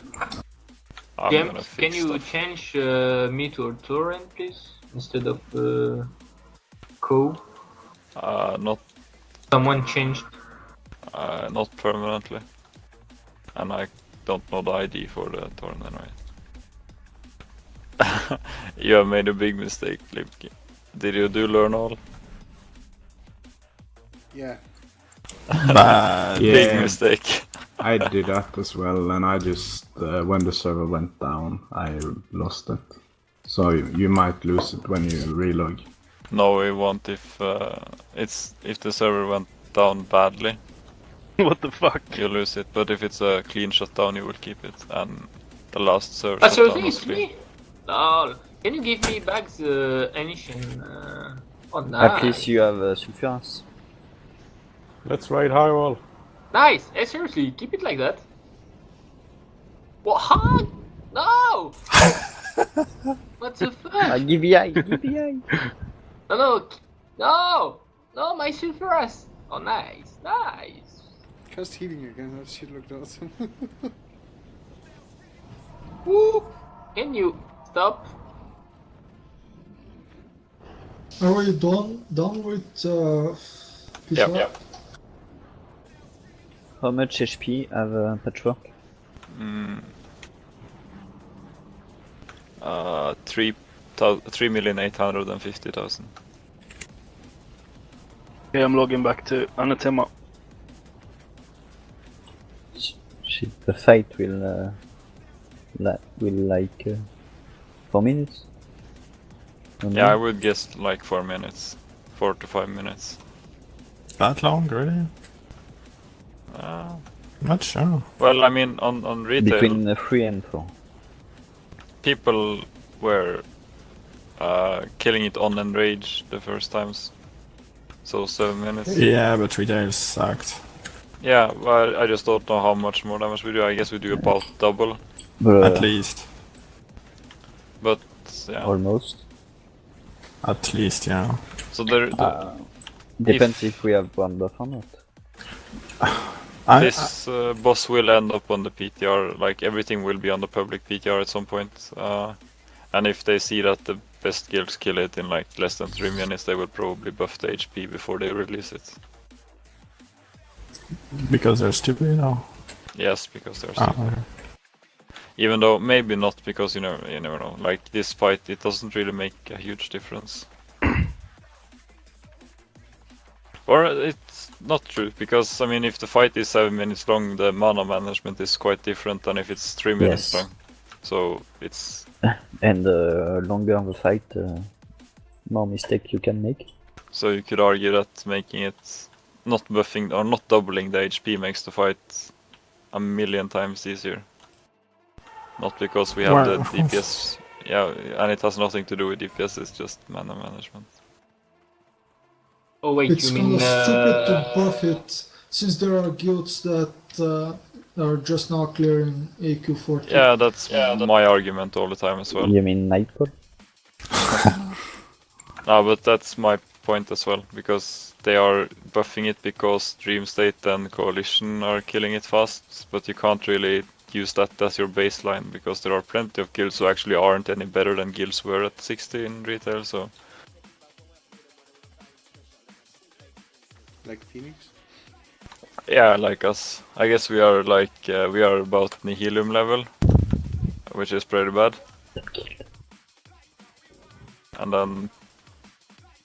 James, can you change me to a torrent, please? Instead of Co? Not. Someone changed. Not permanently. And I don't know the ID for the torrent anyway. You have made a big mistake, Lipki. Did you do learn all? Yeah. Big mistake. I did that as well, and I just when the server went down, I lost it. So you might lose it when you relog. No, we won't if if the server went down badly. What the fuck? You lose it, but if it's a clean shutdown, you will keep it. And the last server So shutdown was it's clean. me? Lol. Can you give me back the ammunition on that? At least you have sulfurance. Let's ride Hyrule. Nice! Hey, seriously, keep it like that. What? Huh? No! What the fuck? Give me eye, give me eye. No, my Sulfuras! Oh, nice, nice. Cast healing again, that shit looked awesome. Woo! Can you stop? Are we done with Pishwa? Yep. How much HP have Patchwork? 3,850,000. Okay, I'm logging back to Anathema. Shit, the fight will like 4 minutes. Yeah, I would guess like 4 minutes, 4 to 5 minutes. That long, really? Not sure. Well, I mean, on retail, between 3 and 4. people were killing it on Enrage the first times, so 7 minutes. Yeah, but retail sucked. Yeah, well, I just don't know how much more damage we do. I guess we do about double. At least. But yeah. Almost. At least, yeah. So there. Depends if we have one buff or not. This boss will end up on the PTR, like everything will be on the public PTR at some point. And if they see that the best guilds kill it in like less than 3 minutes, they will probably buff the HP before they release it. Because they're stupid, you know? Yes, because they're stupid. Okay. Even though maybe not, because you never know. Like this fight, it doesn't really make a huge difference. Or it's not true, because I mean, if the fight is 7 minutes long, the mana management is quite different than if it's 3 minutes long. So it's. And longer the fight, more mistake you can make. So you could argue that making it not buffing or not doubling the HP makes the fight a million times easier. Not because we have the DPS, yeah, and it has nothing to do with DPS, it's just mana management. Oh wait, It's you kind mean of stupid to buff it, since there are guilds that are just now clearing AQ 40. Yeah, that's my argument all the time as well. You mean Nightfall? No, but that's my point as well, because they are buffing it because Dream State and Coalition are killing it fast, but you can't really use that as your baseline, because there are plenty of guilds who actually aren't any better than guilds were at 60 in retail, so... Like Phoenix? Yeah, like us. I guess we are like, we are about Nihilum level, which is pretty bad. And then,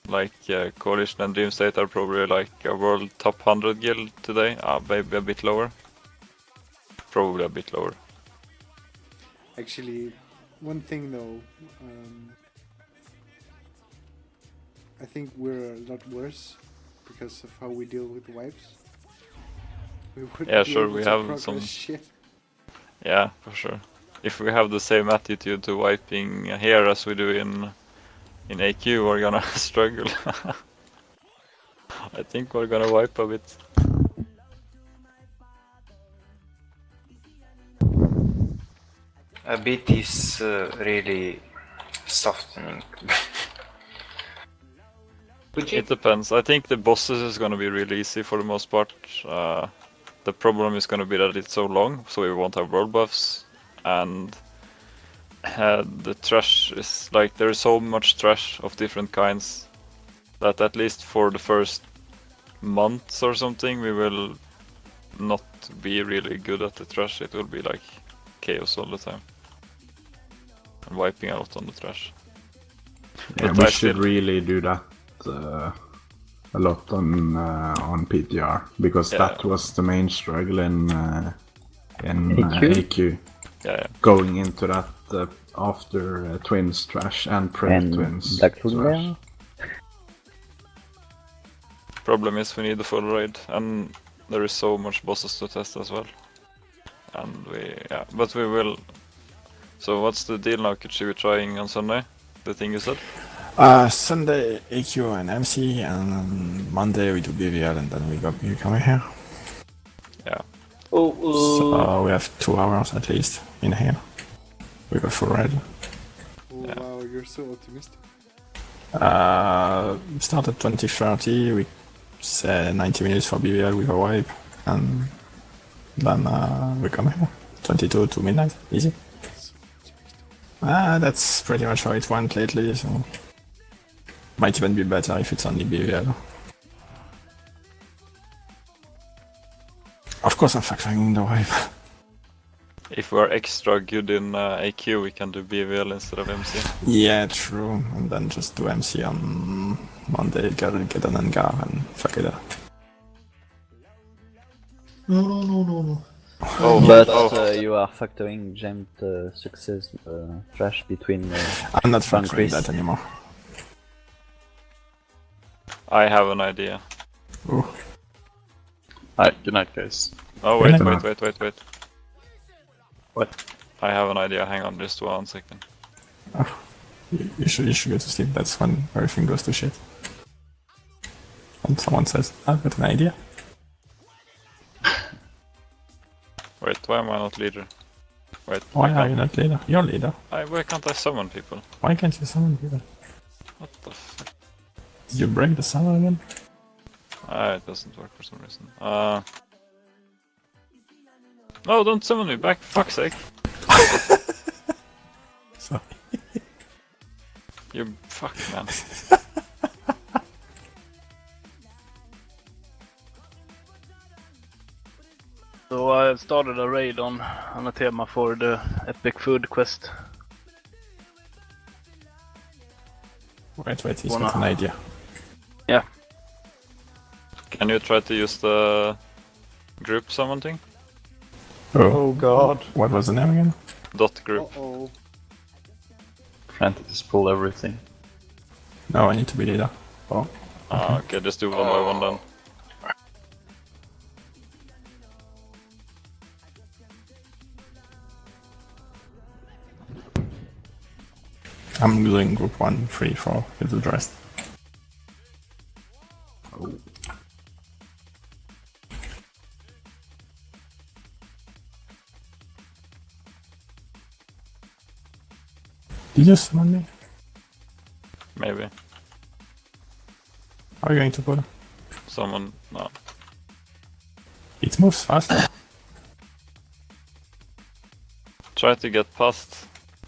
like, Coalition and Dream State are probably like a world top 100 guild today. Maybe a bit lower. Probably a bit lower. Actually, one thing though, I think we're a lot worse because of how we deal with wipes. We Yeah, sure, we have some... Shit. Yeah, for sure. If we have the same attitude to wiping here as we do in AQ, we're gonna struggle. I think we're gonna wipe a bit. A bit is really softening. It depends. I think the bosses is gonna be really easy for the most part. The problem is gonna be that it's so long, so we won't have world buffs, and the trash is like, there is so much trash of different kinds that at least for the first months or something we will not be really good at the trash. It will be like chaos all the time and wiping out on the trash. Yeah, we should really do that a lot on PTR, because that was the main struggle in AQ. Yeah. Going into that after Twins trash and Twins trash. Problem is we need the full raid, and there is so much bosses to test as well. And but we will. So what's the deal now? Could she be trying on Sunday? The thing you said? Sunday AQ and MC, and Monday we do BVL, and then we come here. Yeah. So we have 2 hours at least in here. We go full red. Oh Yeah. wow, you're so optimistic. Start at 20:30. We say 90 minutes for BVL with a wipe, and then we come here. 22 to midnight, easy. That's pretty much how it went lately. So might even be better if it's only BVL. Of course, I'm factoring in the wipe. If we're extra good in AQ, we can do BVL instead of MC. Yeah, true. And then just do MC on Monday, get an Angar and fuck it up. No. But you are factoring Gemmed success trash between. I'm not Frank factoring Chris. that anymore. I have an idea. Ooh. Alright, good night, guys. Oh, Good wait. What? I have an idea, hang on just 1 second. You should go to sleep. That's when everything goes to shit. And someone says, I've got an idea. Wait, why am I not leader? Wait, Why are you not leader? You're leader. why can't I summon people? Why can't you summon people? What the fuck? Did you break the summon again? It doesn't work for some reason. No, don't summon me back, for fuck's sake. Sorry. You fuck, man. So I started a raid on a tema for the Epic Food quest. Wait, he's got an idea. Yeah. Can you try to use the group summon thing? Oh god. What was the name again? Dot group. Uh-oh. Trying to just pull everything. No, I need to be leader. Oh. Okay, just do one by one then. I'm doing group 1, 3, 4. You do the rest. Oh. Did you summon me? Maybe. Are you going to pull? Someone, no. It moves faster. Try to get past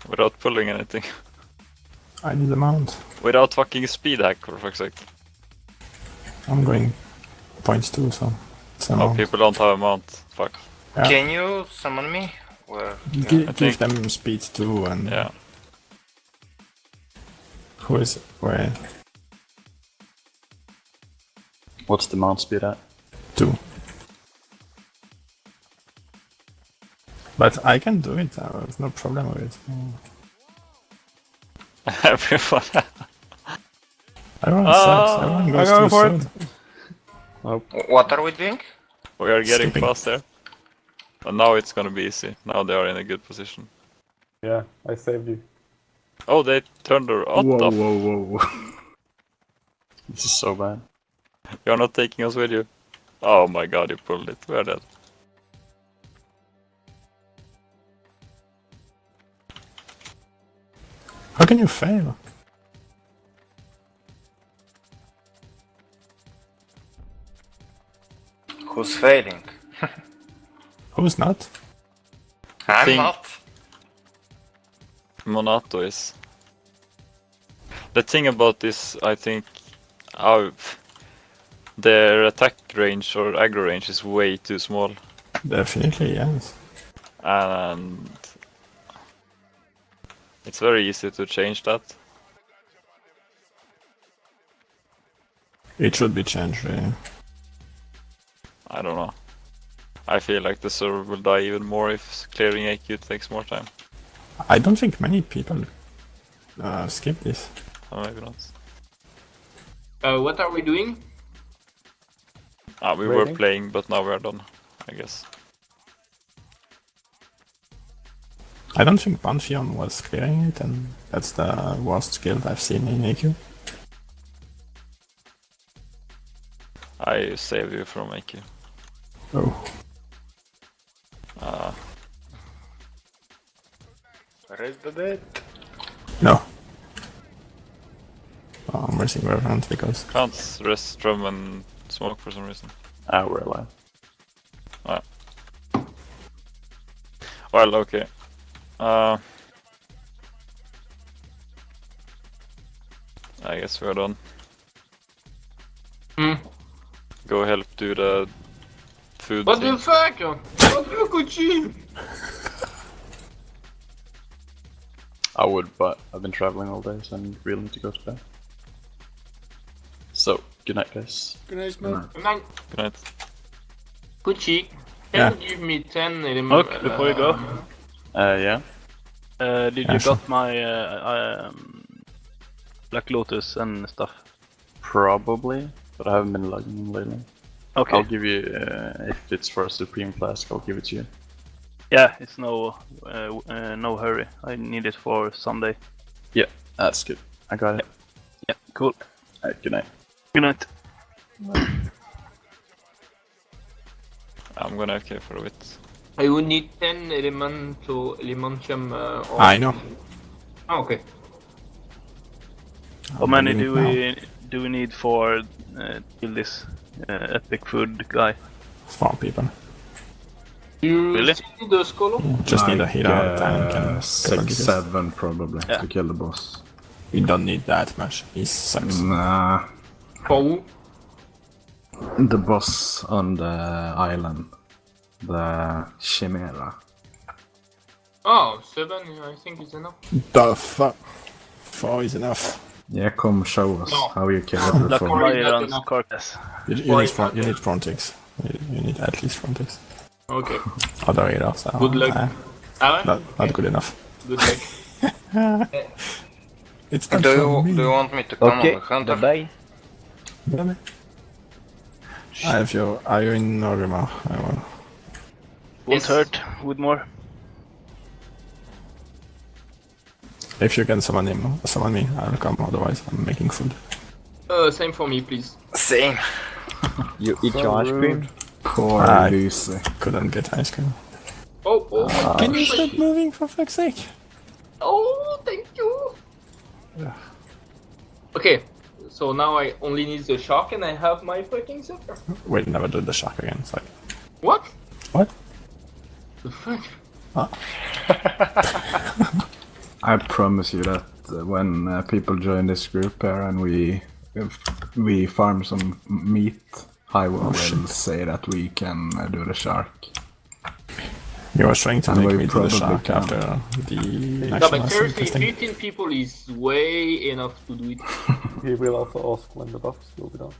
without pulling anything. I need a mount. Without fucking speed hack, for fuck's sake. I'm going 0.2, so it's a Oh, mount. people don't have a mount. Fuck. Yeah. Can you summon me? Where? Give them speed too, and Yeah. who is where? What's the mount speed at? 2. But I can do it. There's no problem with it. Everyone. Everyone sucks. Everyone goes I'm going too for soon. What are we doing? We are getting Skipping. past there. And now it's gonna be easy. Now they are in a good position. Yeah, I saved you. Oh, they turned her up. Whoa. This is so bad. You're not taking us with you. Oh my god, you pulled it. We're dead. How can you fail? Who's failing? Who's not? I'm Think- not. Monato is. The thing about this, I think, their attack range or aggro range is way too small. Definitely, yes. And it's very easy to change that. It should be changed, yeah. I don't know. I feel like the server will die even more if clearing AQ takes more time. I don't think many people skip this. Oh, maybe not. What are we doing? We were playing, but now we're done, I guess. I don't think Pantheon was clearing it, and that's the worst guild I've seen in AQ. I save you from AQ. Oh. Raise the dead. No. Oh, I'm racing very around because... Can't rest drum and smoke for some reason. Ah, we're alive. Ah. Well, okay. I guess we're done. Go help do the food What thing. the fuck? Fuck you, Gucci! I would, but I've been traveling all day, so I really need to go to bed. So, good night, guys. Good night, man. Good night. Good night. Gucci, Yeah. can you give me 10 elements? Look, before you go, Yeah. did you got my Black Lotus and stuff? Probably, but I haven't been logging in lately. Okay. I'll give you, if it's for a Supreme Flask, I'll give it to you. Yeah, it's no hurry. I need it for Sunday. Yeah, that's good. I got it. Yeah, cool. Alright, good night. Good night. I'm gonna FK for a bit. I would need 10 element to Elementium. I know. Oh, okay. How many do we need for kill this epic food guy? 4 people. You Really? see the Skolo? Just need a healer, tank, and 6, 7 probably to kill the boss. We don't need that much. He sucks. Nah. For who? The boss on the island. The Chimera. Oh, 7 I think is enough. The fuck? 4 is enough. Yeah, come show us No. how you kill it Black before. Myron's carcass. You need Frontex. You need at least Frontex. Okay. Other healers so Good luck. not good enough. Good luck. It's not Do for me. you want me to come Okay, on the hunter? bye. Are you in Norima? I will. Won't hurt with more. If you can summon me, I'll come, otherwise I'm making food. Same for me, please. Same. You eat your ice cream? Poor I Lucy. couldn't get ice cream. Oh, Can you stop moving for fuck's sake? Oh, thank you. Okay, so now I only need the shark and I have my fucking scepter. We'll never do the shark again, sorry. What? What? The fuck? I promise you that when people join this group here and we farm some meat, I will say that we can do the shark. You was trying to And make we me do the probably shark can. after the No, national but seriously, testing. 15 people is way enough to do it. He will also ask when the buffs will be done.